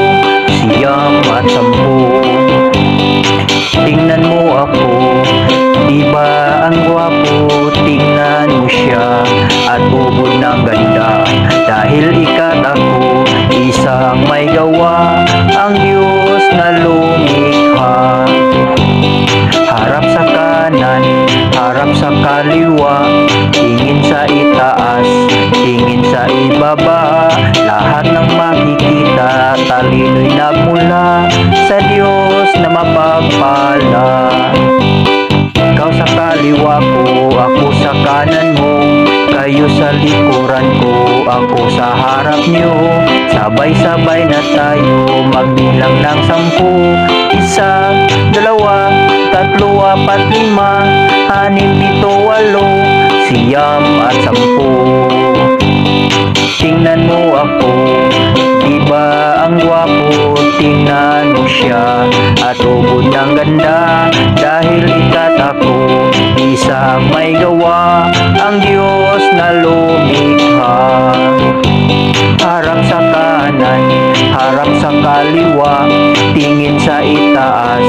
siyam at 10. Tingnan mo ako, diba ang gwapo? Tingnan mo siya at ubod ng ganda. Dahil ikat ako, isang may gawa, ang Diyos na lumikha. Harap sa kanan, harap sa kaliwa, tingin sa itaas, tingin sa ibaba. Lahat ng makikita, talino'y nagmula sa Diyos na mapagpala. Ikaw sa kaliwa ko, ako sa kanan mo. Kayo sa likuran ko, ako sa harap nyo. Sabay-sabay na tayo, magbilang ng 10. Isa, dalawa, tatlo, apat, lima, anim, pito, walo, siyam at 10. Tingnan mo ako, diba ang gwapo? Tingnan mo siya at ubod ng ganda. Dahil ikat ako, isang may gawa, ang Diyos na lumikha. Harap sa kanan, harap sa kaliwa, tingin sa itaas,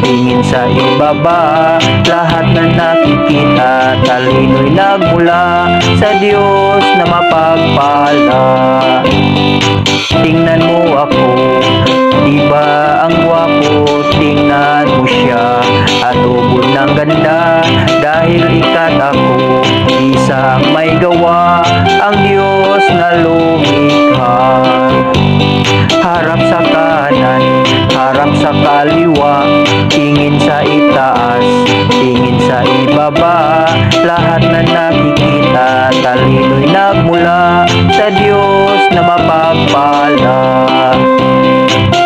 tingin sa ibaba. Lahat na nakikita, talino'y nagmula sa Diyos na mapagpala. Tingnan mo ako, diba ang gwapo? Tingnan mo siya at ubod ng ganda. Dahil ikat ako, isang may gawa, ang Diyos na lumikha. Harap sa kanan, harap sa kaliwa, tingin sa itaas, tingin sa ibaba, lahat na nakikita, talino'y nagmula sa Diyos na mapagpala,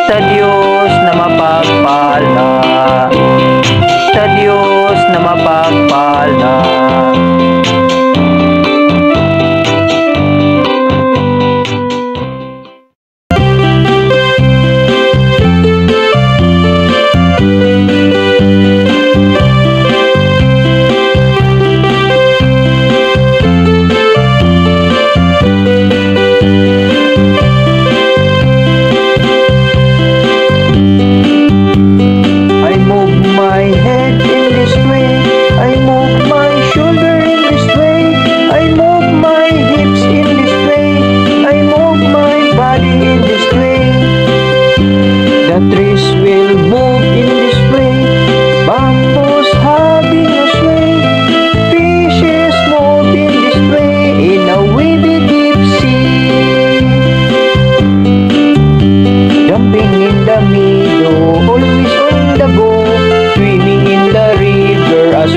sa Diyos na mapagpala, sa Diyos na mapagpala.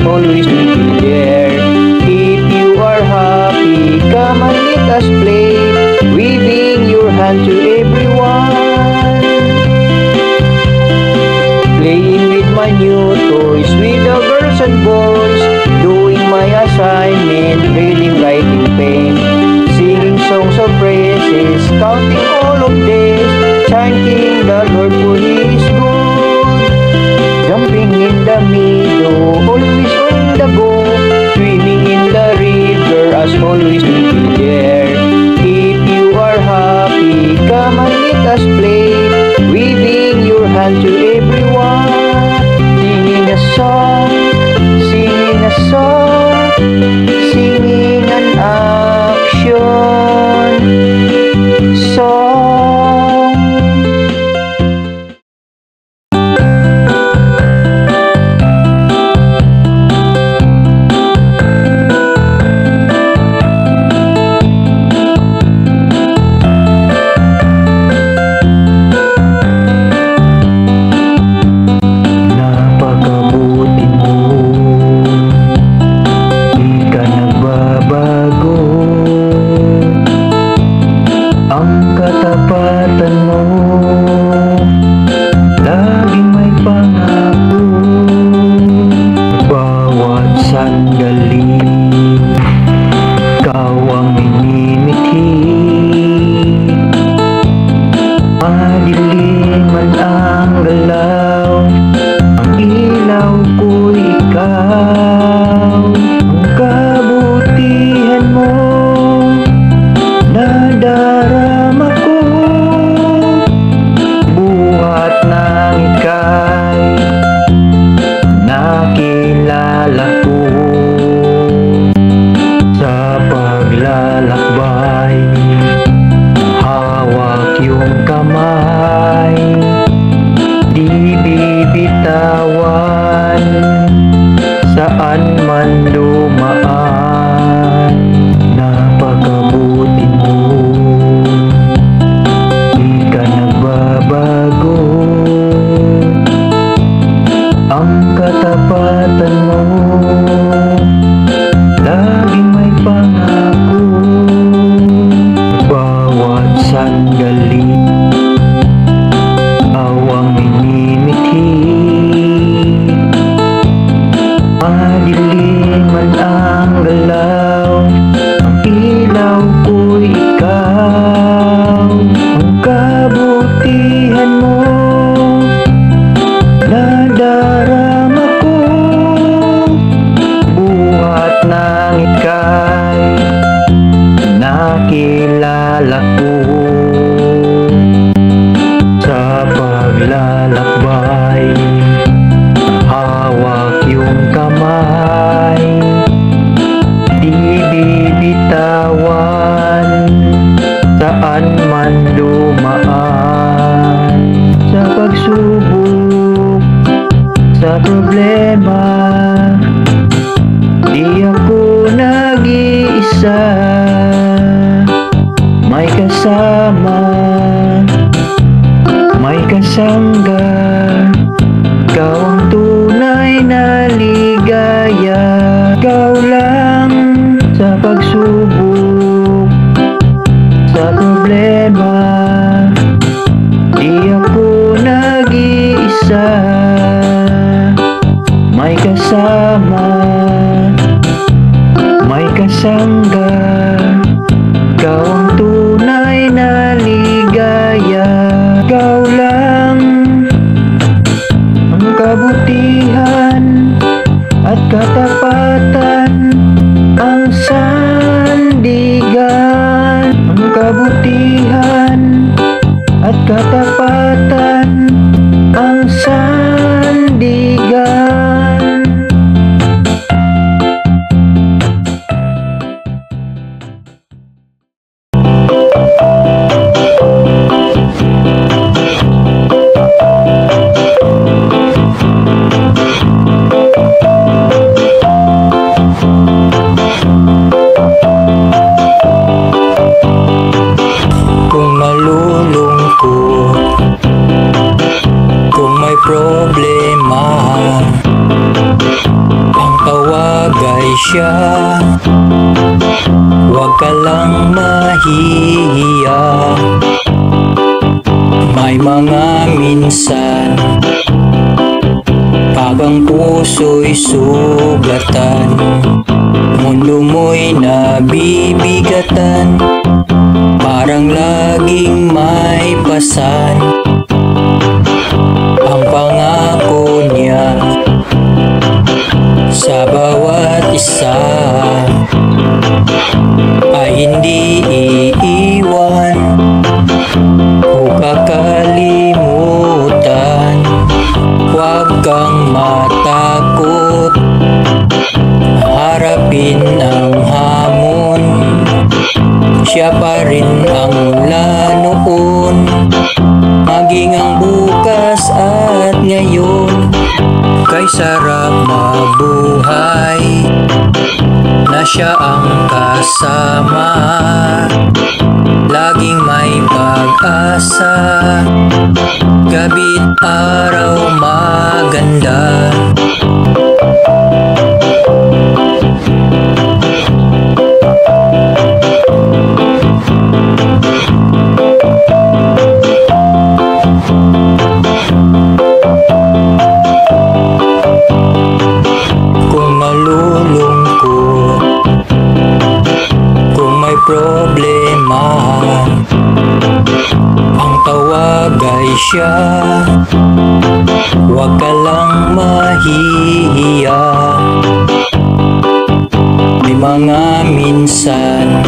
Always to be there. If you are happy, come and let us play, waving your hand to everyone. Playing with my new toys, with the girls and boys, doing my assignment, reading, writing, pen, singing songs of praises, counting all of days, thanking the Lord for He is good. Jumping in the meadow, always on the go, swimming in the river, as always to be there. If you are happy, come and let us play, waving your hand to everyone. Singing a song, singing a song, singing an action song. Saan man dumaan, napakabuti mo, di ka nagbabago. Ang katapatan mo, laging may pangako, bawat sandali, awang minimithi. Madilim man ang galaw, ang ilaw ko'y ikaw. Ang kabutihan mo, nadarama ko, buhat ng ika'y nakilala ko. Sa paglalakbay, hawak yung kamay, di bibitawan, saan man dumaan. Sa pagsubok, sa problema, di ako nag-iisa. May kasama, may kasangga, Ikaw ang tunay na ligaya. Ikaw lang sa pagsubok, sa problema. Di ako nag-iisa, may kasama, may kasangga. Ikaw ang tunay na ligaya. Ikaw lang ang kabutihan at katapatan, ang sandigan. Ang kabutihan at katapatan, ang sandigan. Kung malulungkot, kung may problema, ang tawag ay siya. Huwag ka lang mahihiya. May mga minsan, pag ang puso'y sugatan, mundo mo'y nabibigatan, parang laging may pasan. Ang pangako niya sa bawat isa ay hindi iiwan o kakalimutan. Huwag kang matakot, harapin ang hamon. Siya pa rin ang mula noon, maging ang bukas at ngayon. Kay sarap mabuhay na siya ang kasama, laging may pag-asa, gabi't araw maganda. Kung malulungkot, kung may problema, ang tawag ay siya. Huwag ka lang mahihiya. May mga minsan,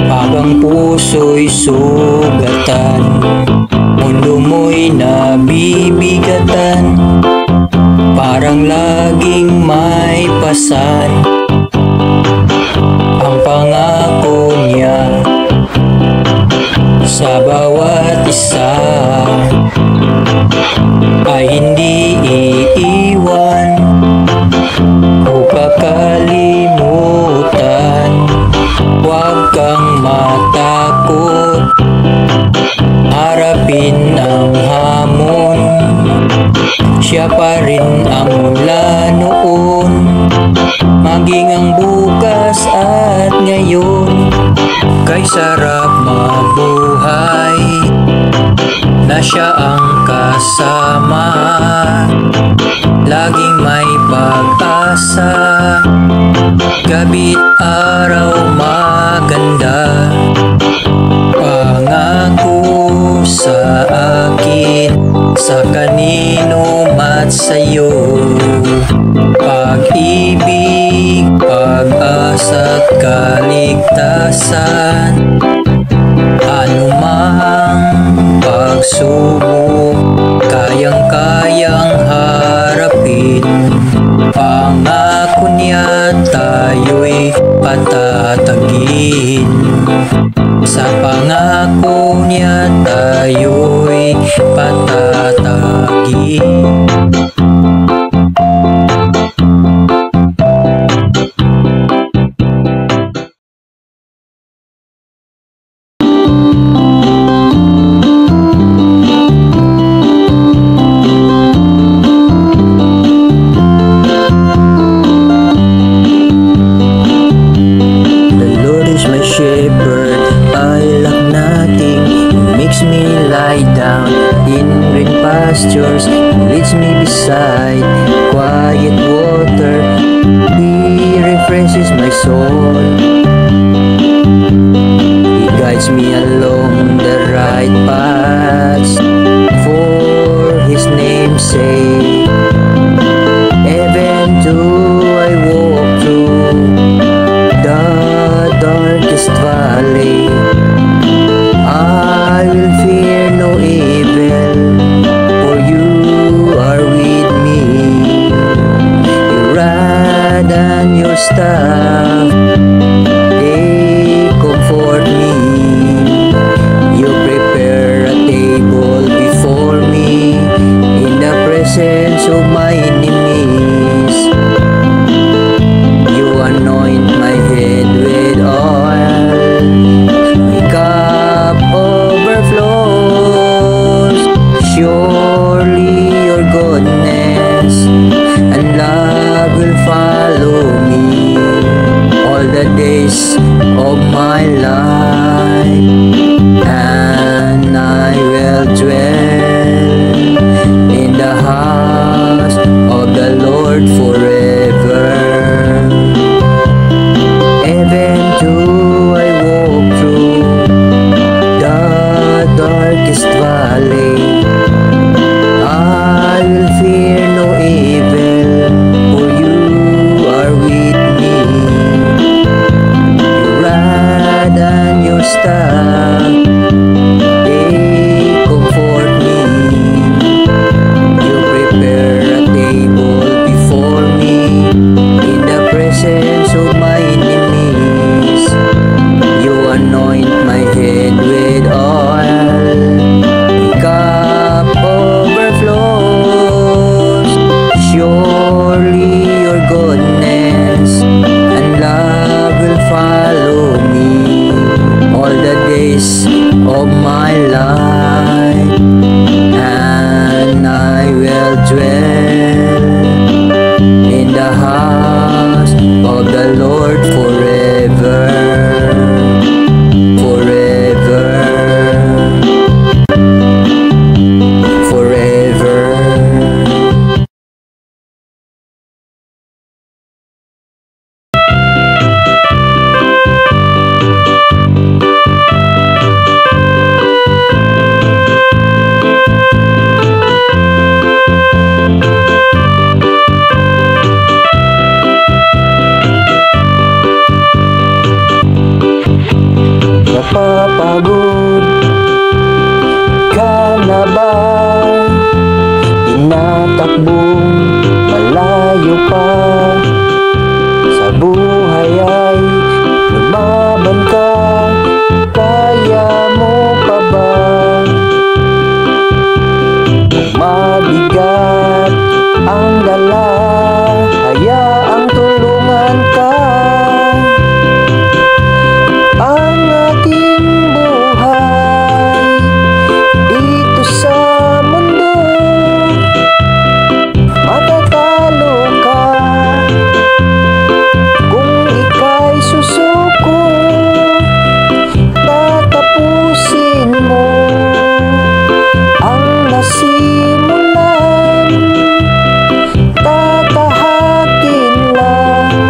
pag ang puso'y sugatan, mundo mo'y nabibigatan, parang laging may pasan. Ang pangako niya sa bawat isa ay hindi iiwan o kakalimutan. Huwag kang matakot, harapin ang hamon. Siya pa rin ang mula noon, maging ang bukas at ngayon. Kay sarap mabuhay na siya ang kasama, laging may pag-asa, gabi't araw maganda. Pangako sa akin, sa kanino man sa'yo, pag-ibig, pag-asa't kaligtasan. Anumang pagsubok, kayang-kayang harapin. Pangako niya tayo'y patatagin. Sa pangako niya tayo'y patatagin. In green pastures, leads me beside quiet water. He refreshes my soul. He guides me along the right paths for His name's sake. Even though I walk through the darkest valley, I will fear no evil, for you are with me. Your rod and your staff, they comfort me. You prepare a table before me in the presence of my enemies. You anoint my head with oil, my cup overflows. Surely your goodness and love will follow me all the days of my life, and I will dwell in the house of the Lord forever. Even though I walk through the darkest valley, I will fear no evil, for you are with me. Your rod and your staff, they comfort me. You prepare a table before me in the presence of my enemies. You anoint my head with oil, my cup overflows. Surely your goodness and love will follow me all the days of my life, and I will dwell in the house of the Lord forever, forever, forever. Napapagod ka na ba? Tinatakbong malayo pa. Sa buhay ay lumaban ka. Kaya mo pa ba? Kung mabigat ang dala, hayaang tulungan ka. Ang ating buhay dito sa mundo, matatalo ka kung ika'y susuko. Tatapusin mo ang nasimulan, tatahakin lang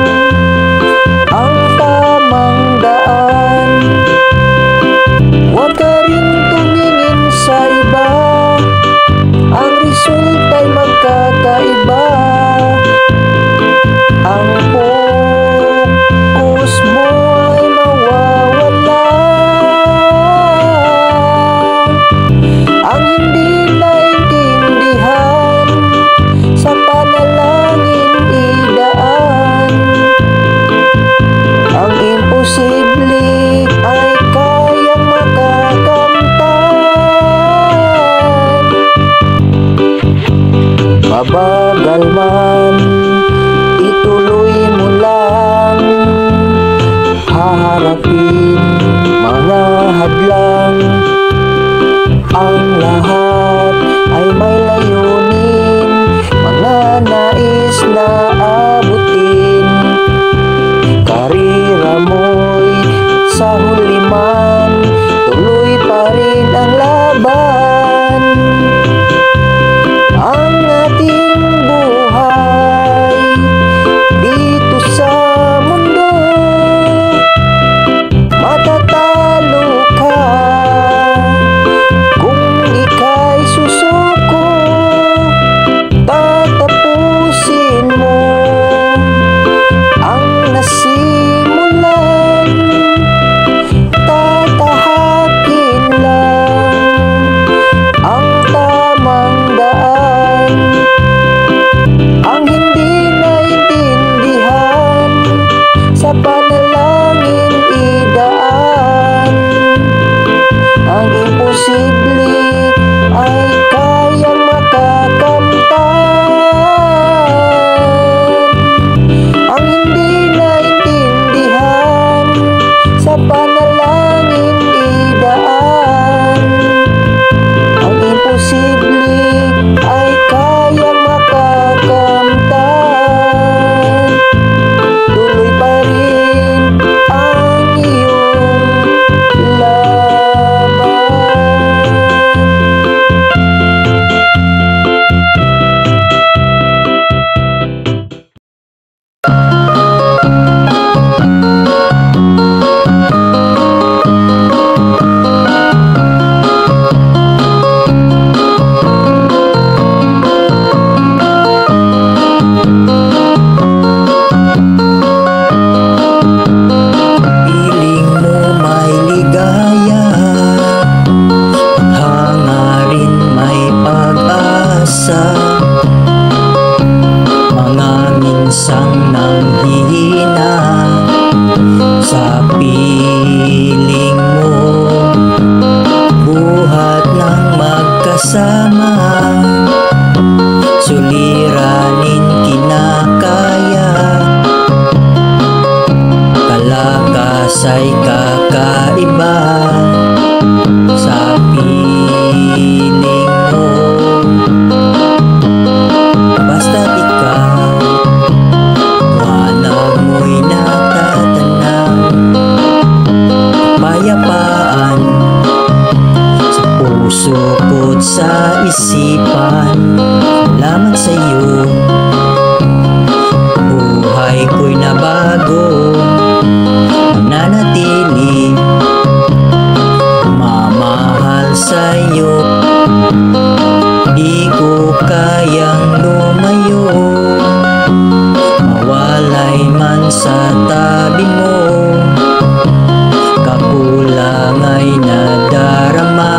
ang tamang daan. Huwag ka rin tumingin sa iba, ang resulta'y magkakaiba. Ang focus mo ay mawawala. Ang hindi naintindihan, sa panalangin idaan. Ang imposible ay kayang makakamtan. Mabagal man, ituloy mo lang. Haharapin mga hadlang. Ang lahat ay may layunin, mga nais na abutin. Karera mo'y sa huli man, tuloy pa rin ang laban. isipan. Salamat sa iyo, buhay ko'y nabago, nananatili, mamahal sa iyo. Di ko kayang lumayo, mawalay man sa tabi mo. Kakulang ay nadarama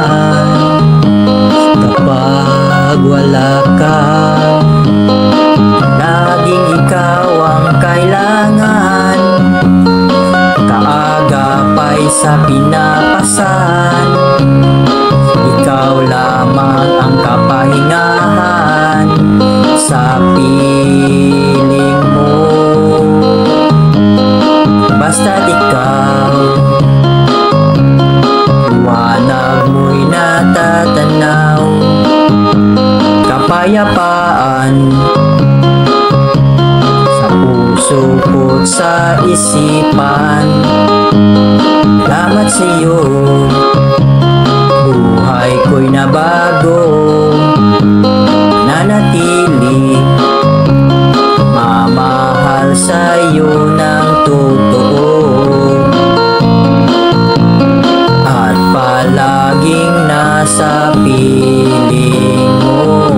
kapag wala ka. Laging ikaw ang kailangan, kaagapay sa pinapasan. Ikaw lamang ang kapahingahan sa piling mo. Basta't ikaw, liwanag mo'y natatanaw, kapayapaan sa puso ko't sa isipan. Salamat sa iyo, buhay ko'y nabago, nanatili, mamahal sa iyo ng totoo, at palaging nasa piling mo.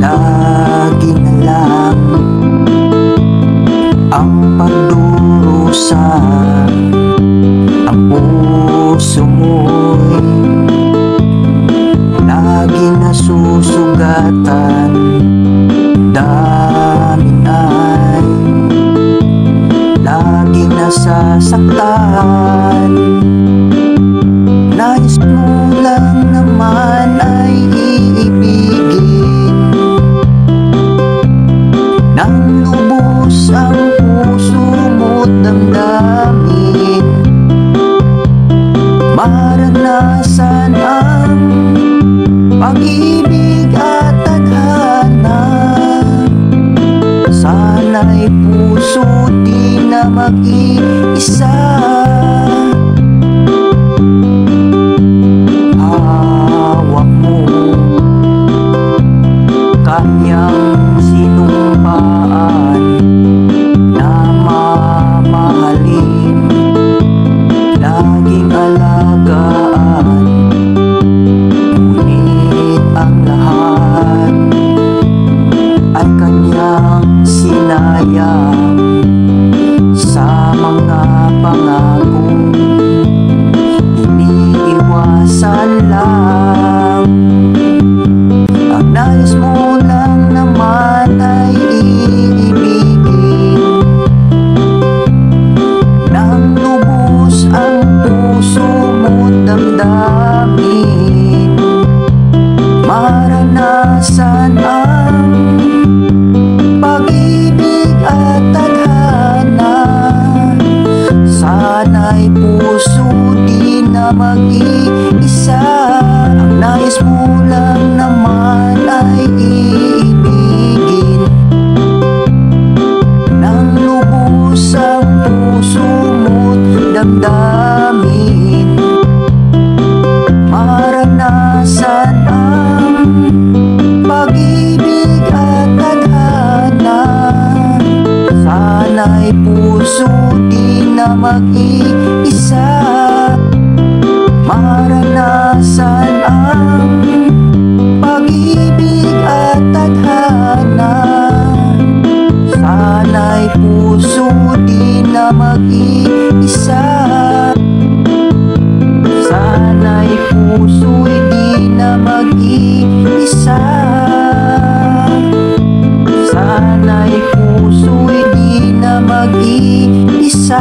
Lagi na lang ang pagdurusa, ang puso mo'y lagi nasusugatan. Dami ay lagi nasasaktan. Nais mo lang naman ay iibigin nang lubos ang puso mo't damdamin. Maranasan ang pag-ibig at tadhana. Sana'y puso di na mag-iisa. Hawak mo kanyang sinumpaan na mamahalin, laging alagaan. Ngunit ang lahat ay kanyang sinayang sa mga pangako. Iniiwasan lang. Ang nais mo lang naman ay iibigin nang lubos ang puso mo't damdamin. Maranasan ang pag-ibig at tadhana. Sana'y puso di na mag-iisa. Ang nais mo lang naman ay iibigin nang lubos ang puso mo't damdamin. Maranasan ang pag-ibig at tadhana. Sana'y puso di na mag-iisa. Maranasan ang pag-ibig at tadhana. Sana'y puso di na mag-iisa. Sana'y puso'y di mag-iisa. Sana'y puso'y di na mag-iisa.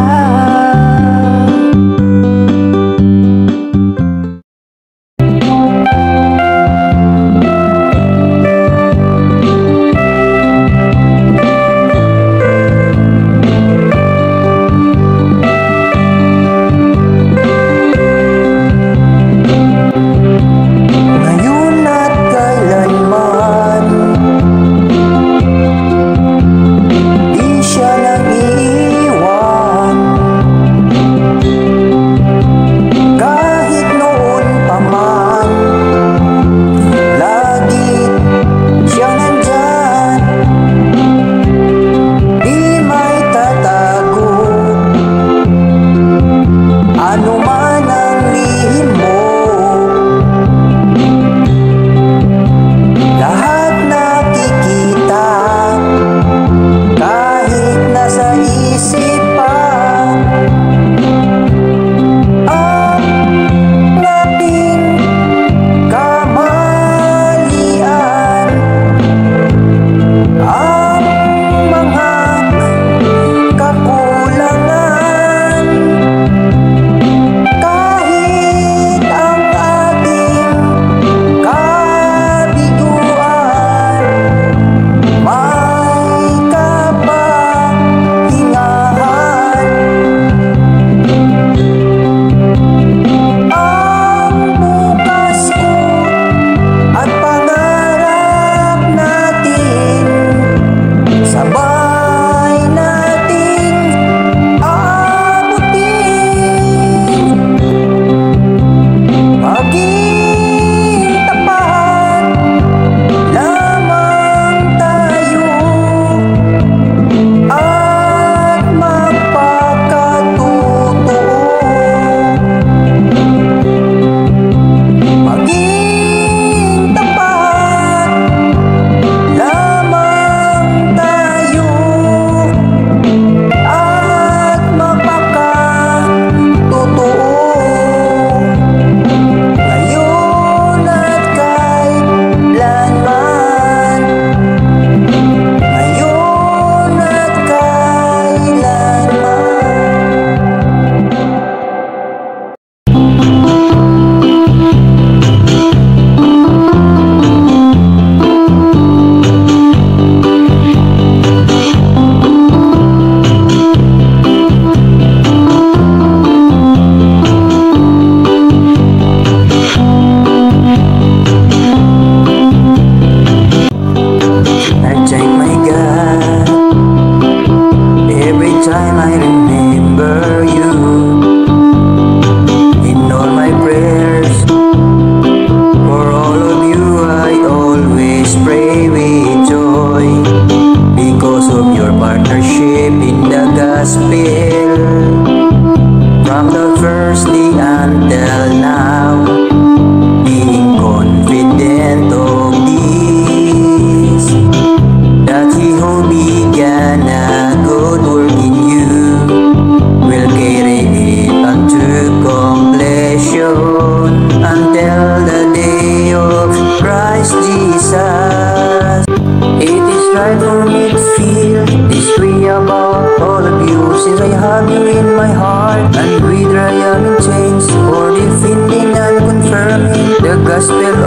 gospel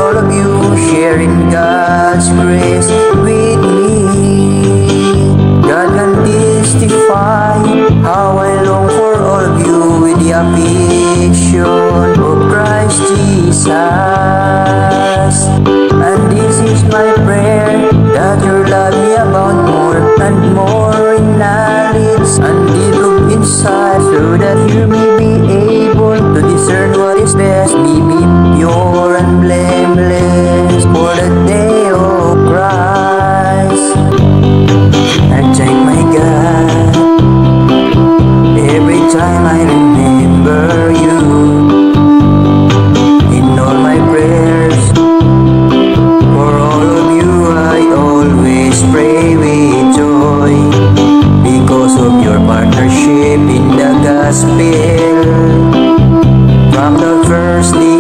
from the first day.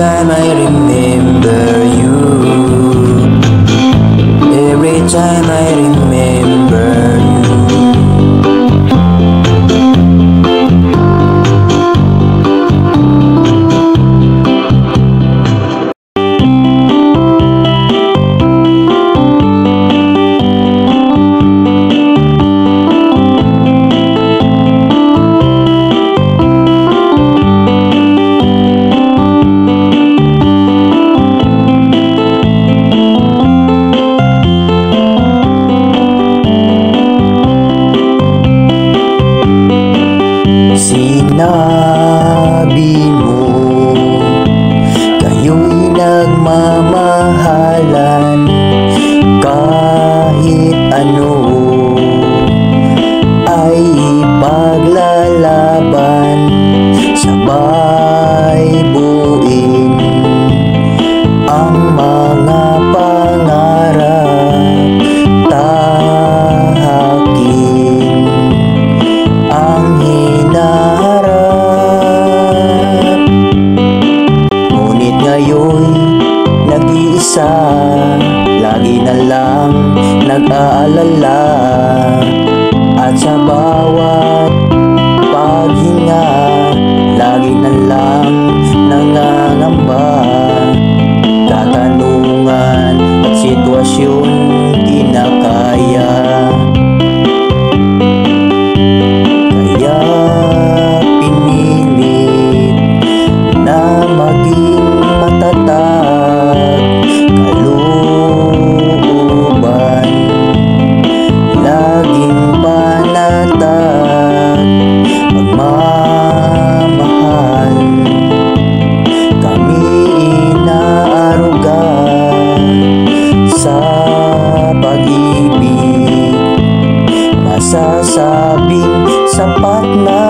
time I remember you. Every time I remember you. Sinabi mo, kayo'y nagmamahalan kahit ano ay ipaglalaban, sabay buuin ang mga pangarap, tahakin ang hinaharap. Ngunit ngayon'y nag-iisa, lagi na lang nag-aalala, at sa bawat paghinga, lagi na lang nangangamba. Katanungan at sitwasyon kinakaya, kaya pinilit na maging matatag, kalooban laging panatag, pagmamahal kami inaaruga sa pag-ibig, masasabing sapat na.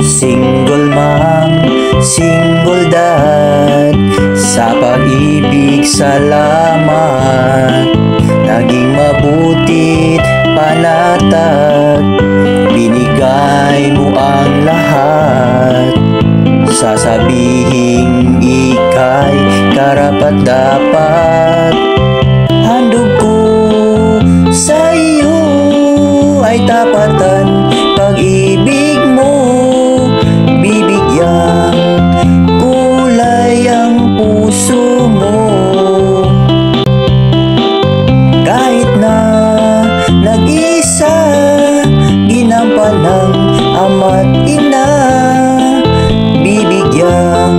Single mom, single dad, sa pag-ibig salamat, naging mabuti't panatag, binigay mo ang lahat, sasabihing ika'y karapat dapat. Handog ko sa iyo ay tapatan, pag-ibig mo bibigyan kulay ang puso mo. Kahit na nag-isa, ginampan ng ama't ina, bibigyan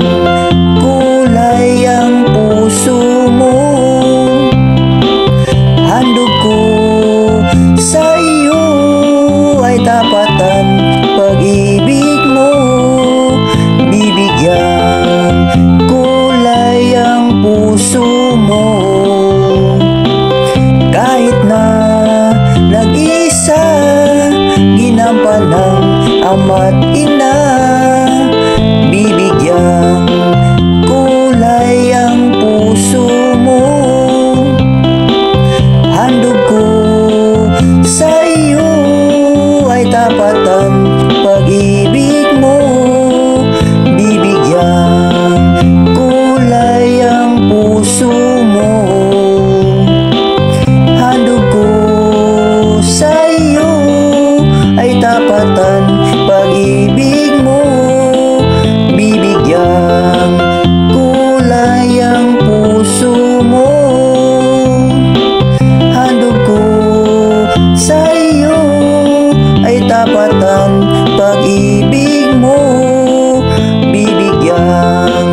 kulay ang puso mo. Handog ko sa iyo ay tapatan, pag-ibig mo bibigyan kulay ang puso mo. Kahit na nag-isa, ginampan ng ama't ina, bibigyan kulay ang puso mo. Handog ko sa iyo ay tapatan, pag-ibig mo bibigyan kulay ang puso mo. Handog ko sa iyo ay tapatan, pag-ibig mo bibigyan kulay ang puso mo. Handog ko sa iyo ay tapatan, pag-ibig mo bibigyan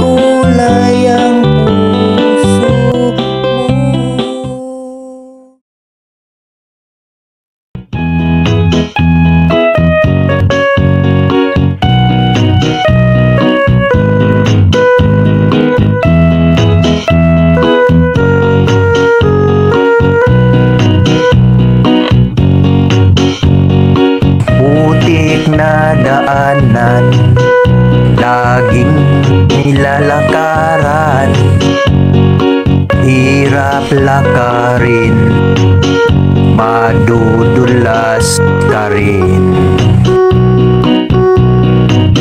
kulay ang puso mo. Putik na daanan, laging nilalakaran, hirap lakarin, madudulas ka rin.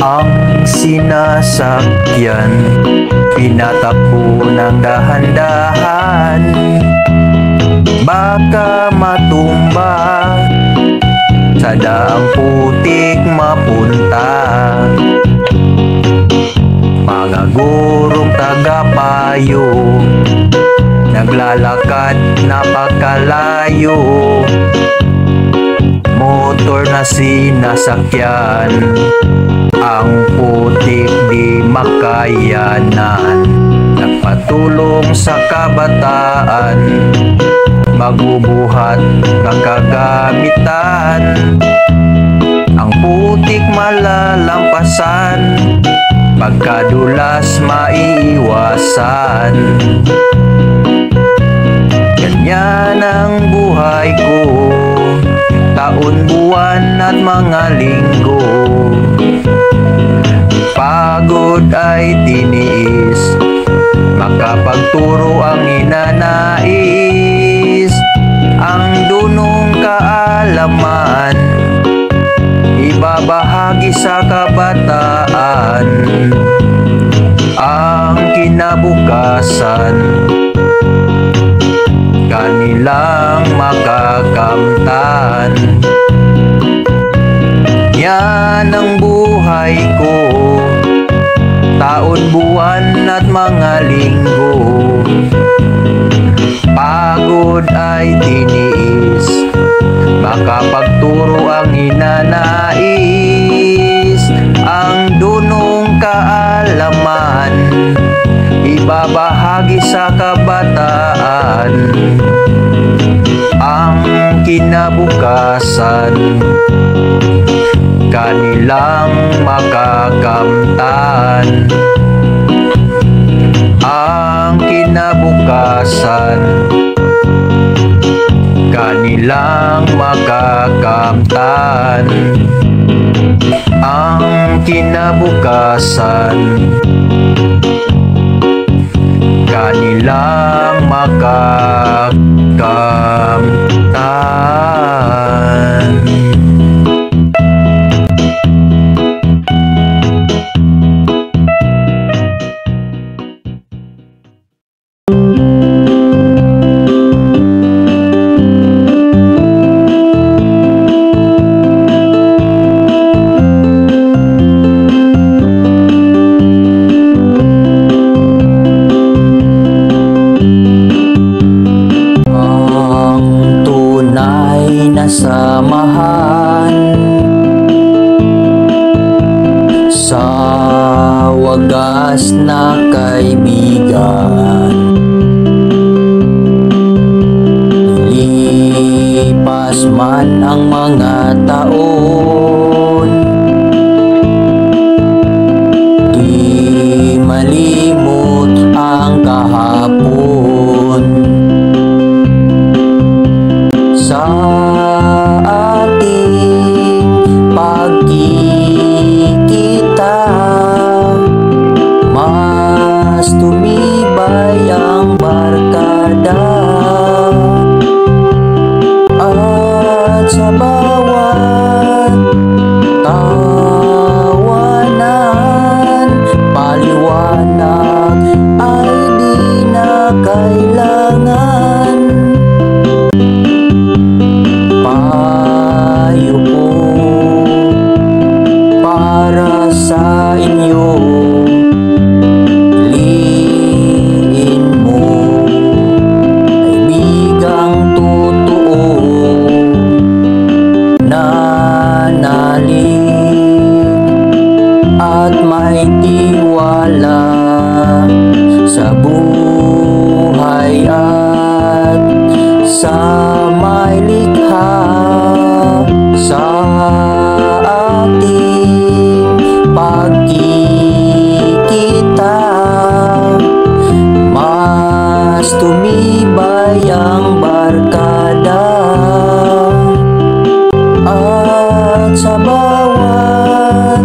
Ang sinasakyan, pinatakbo ng dahan-dahan, baka matumba, sa daang putik mapunta. Mga gurong tagapayo, naglalakad napakalayo, motor na sinasakyan, ang putik di makayanan. Nagpatulong sa kabataan, magbubuhat ng kagamitan, ang putik malalampasan, pagkadulas maiiwasan. Ganyan ang buhay ko, taon, buwan at mga linggo. Pagod ay tiniis, makapagturo ang inanais, ang dunong kaalaman, ibabahagi sa kabataan, ang kinabukasan, kanilang makakamtan. Yan ang buhay ko, taon, buwan at mga linggo. Pagod ay tiniis, makapagturo ang inanais, ang dunong kaalaman, ibabahagi sa kabataan, ang kinabukasan, kanilang makakamtan. Ang kinabukasan, kanilang makakamtan. Ang kinabukasan, kanilang makakamtan. Samahan sa wagas na kaibigan, lipas man ang mga taon, di malimot ang kahapon. Sa pagkikita, mas tumibay ang barkada, at sa bawat tawanan, paliwanag ay di na kailangan. Payo ko para sa inyo, liin mo, kaibigang totoo, nanalig at may tiwala sa buhay at sa may likha. Sa ating pagkikita, mas tumibay ang barkada, at sa bawat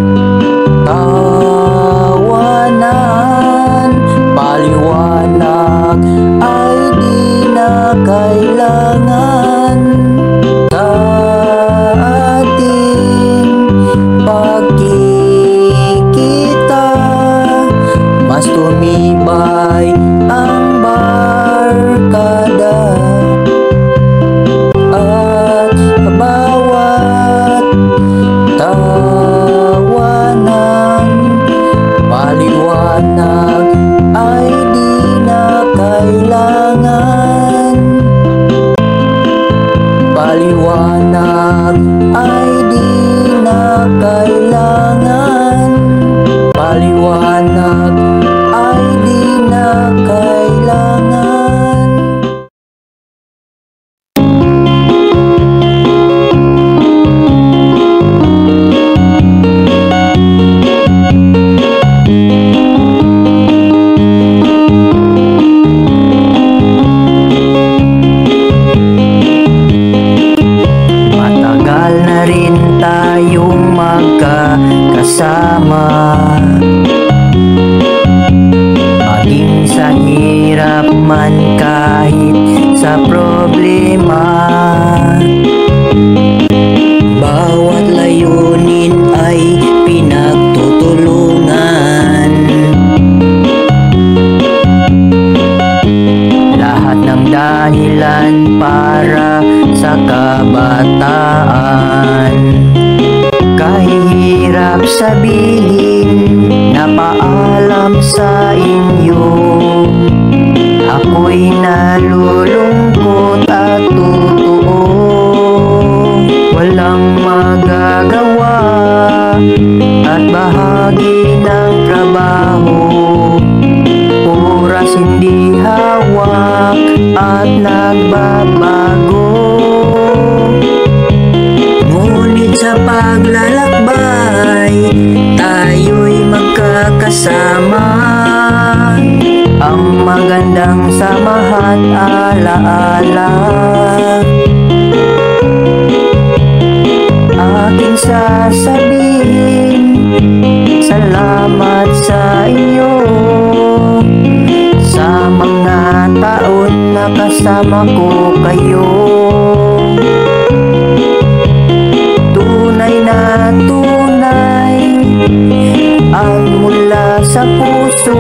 tawanan, paliwanag ay di na kailangan. Sa ating pagkikita, dahilan para sa kabataan. Kahirap sabihin na paalam sa inyo, ako'y nalulungkot at totoo. Walang magagawa at bahagi ng trabaho, oras hindi hawak at nagbabago. Ngunit sa paglalakbay, tayo'y magkakasama. Ang magandang samahan alaala. Aking sasabihin, salamat sa inyo sa mga taon na kasama ko kayo. Tunay na tunay ang mula sa puso.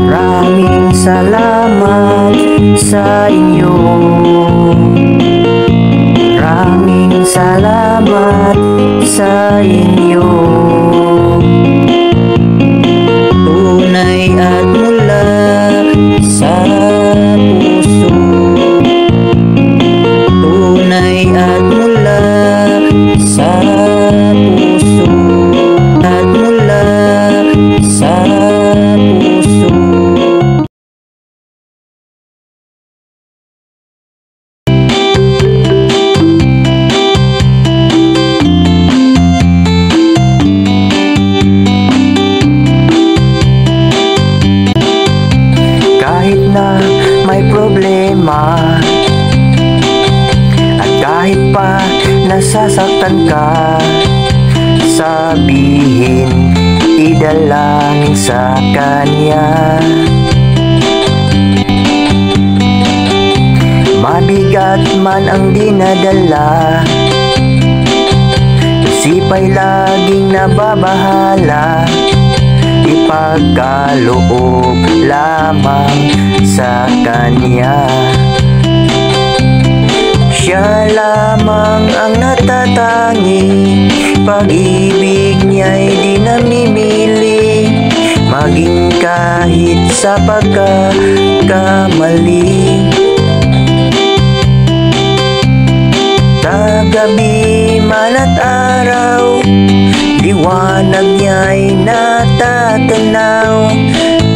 Maraming salamat sa inyo. Maraming salamat sa inyo. Tunay at mula sa puso. Tunay at mula sa puso. At mula sa puso. Kahit na may problema at kahit pa nasasaktan ka, sabihin, idalangin sa Kanya. Mabigat man ang dinadala, isipa'y laging nababahala. Ipagkaloob lamang sa Kanya. Siya lamang ang natatangi, pag-ibig niya'y di namimili, maging kahit sa pagkakamali. Gabi man at araw, liwanag niya'y natatanaw.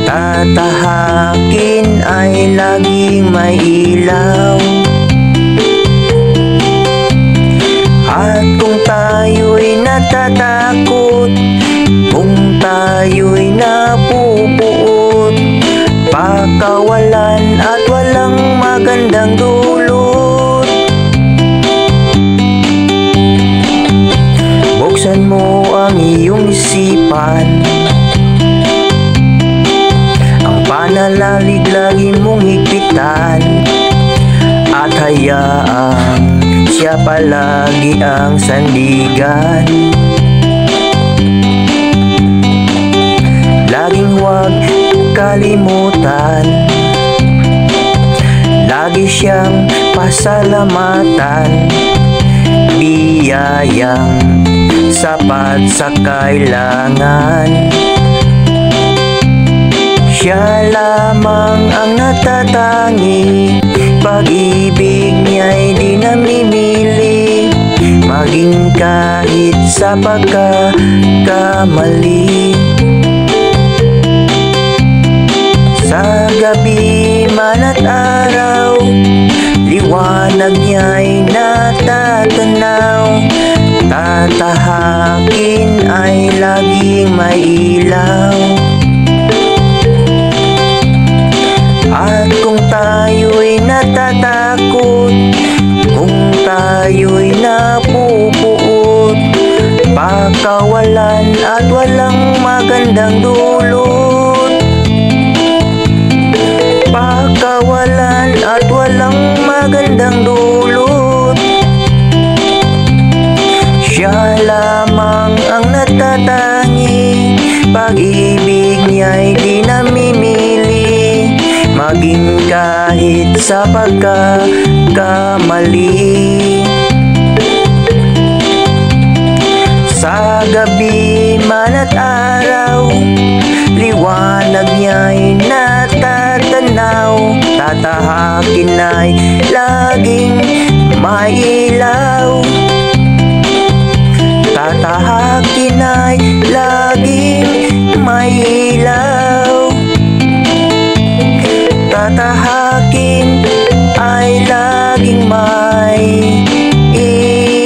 Tatahakin ay laging may ilaw. At kung tayo'y natatakot, kung tayo'y napupuot, pakawalan at walang magandang dulot, buksan mo ang iyong isipan. Ang pananalig lagi mong higpitan, at hayaang siya palagi ang sandigan. Laging huwag kalimutan, lagi siyang pasalamatan. Biyayang sapat sa kailangan. Siya lamang ang natatangi, pag-ibig niya'y di namimili, maging kahit sa pagkakamali. Sa gabi man at araw, liwanag niya'y natatanaw. Tatahakin ay laging may ilaw. At kung tayo'y natatakot, kung tayo'y napupuot, pakawalan at walang magandang dulot, pakawalan at walang magandang dulot. Siya lamang ang natatangi, pag-ibig niya'y di namimili, maging laging kahit sa pagkakamali. Sa gabi man at araw, liwanag niya'y natatanaw. Tatahakin ay laging may ilaw. Tatahakin ay laging may ilaw. Tatahakin ay laging may ilaw.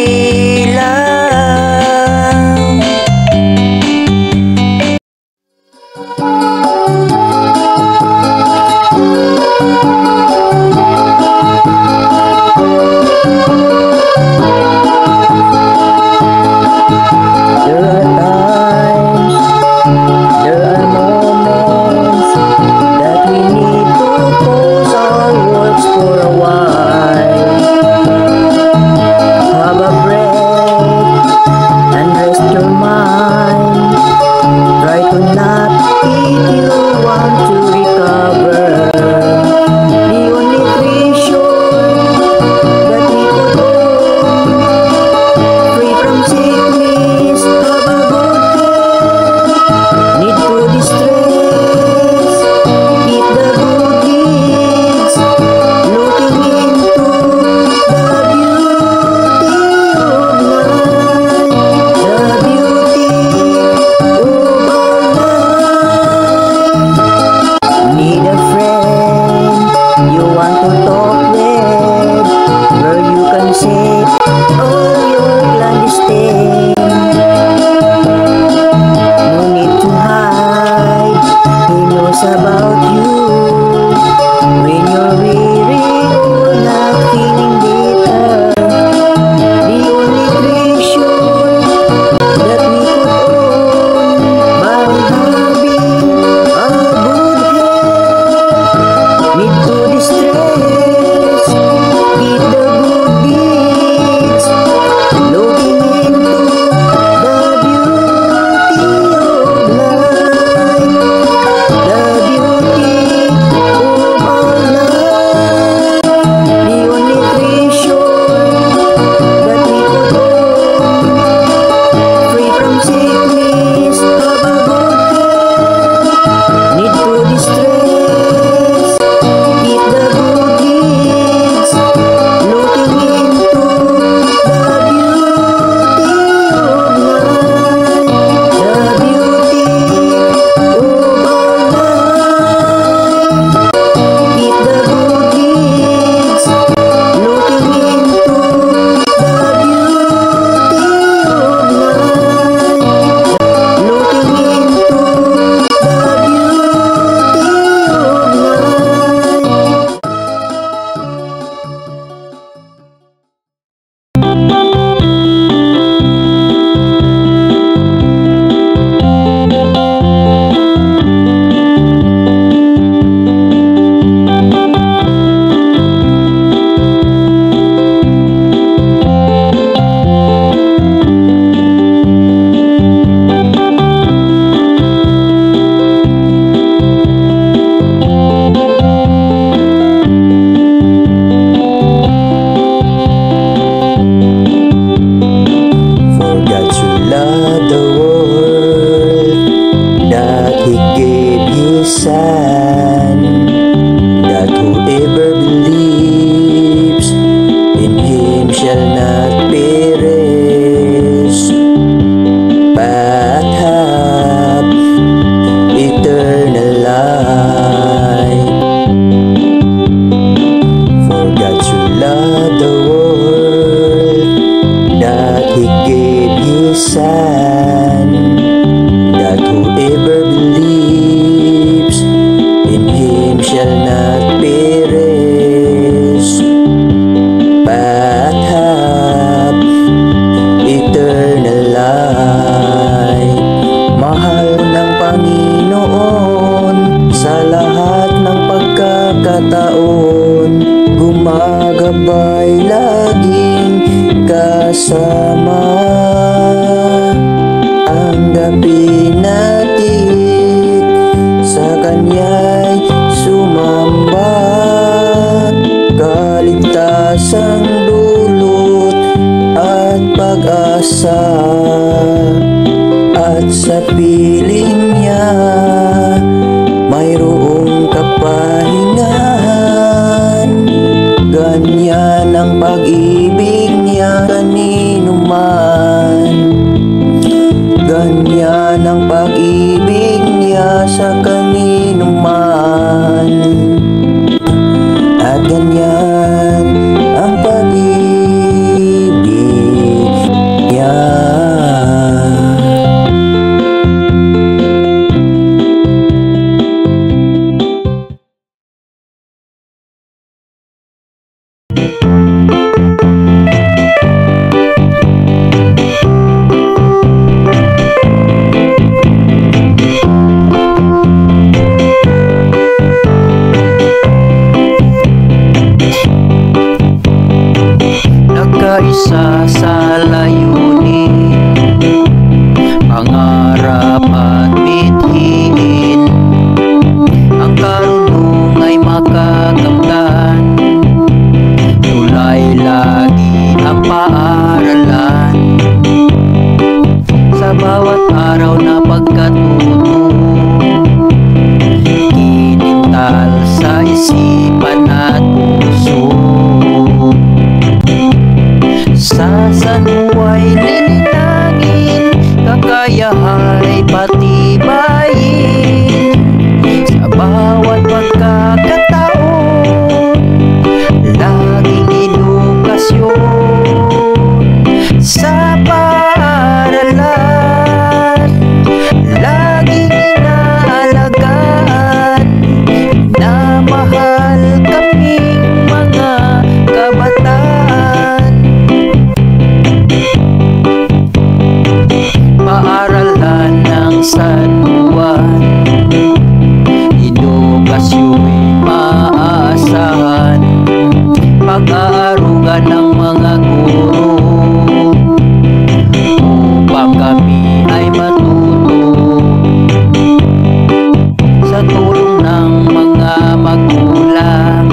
taon, gumagabay laging kasama. Ang gabi natin sa kanya'y sumamba. sino man. At ganyan ang pag-ibig niya.
Nagkaisa sa layunin, pangarap at bithiin. Ang karunong ay makakamtan, tulay lagi ang paaralan. Sa bawat araw na pagkatuto, kinintal sa isipan at puso. Sa sanuway lilinangin, kakayahay patibayin. Sa bawat pagkakataon, laging edukasyon. Sa paaralan, laging inaalagaan. Na mahal kaming mga kabataan. Paaralan ng San Juan, edukasyo'y maaasahan. Pag-aarugan ng mga guro, upang kami ay matuto. Sa tulong ng mga magulang,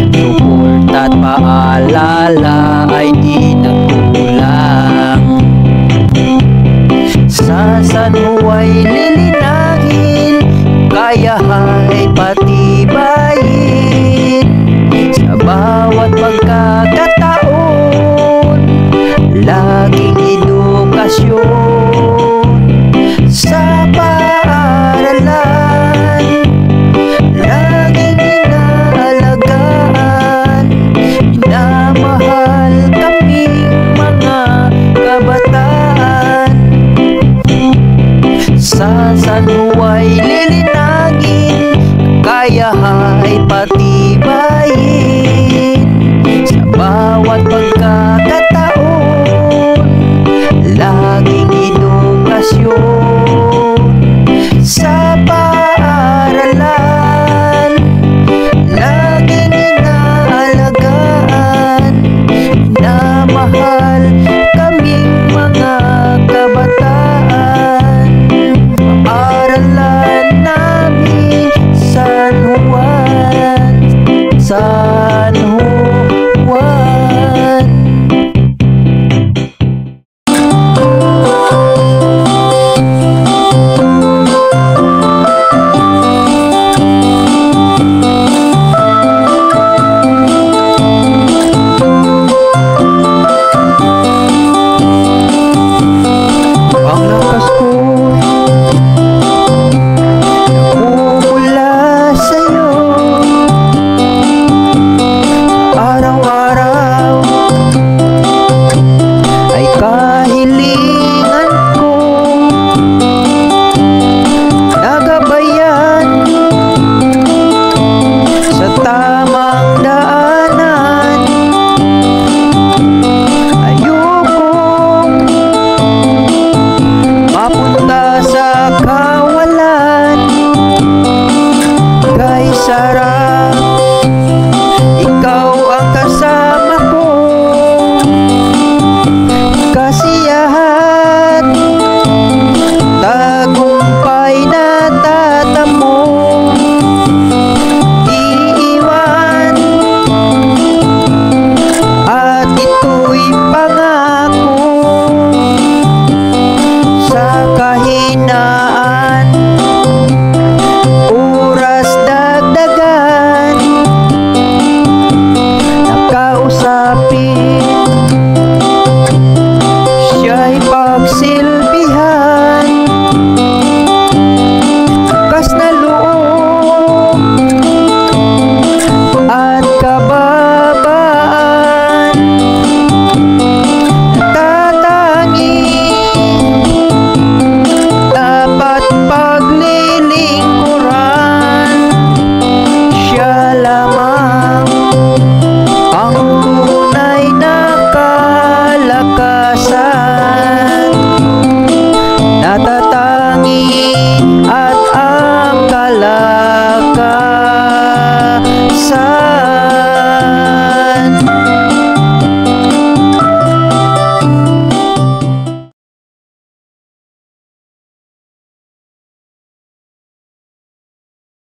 suporta at paalala ay di nagkulang. Sa sanuway lilinangin, kayahay pati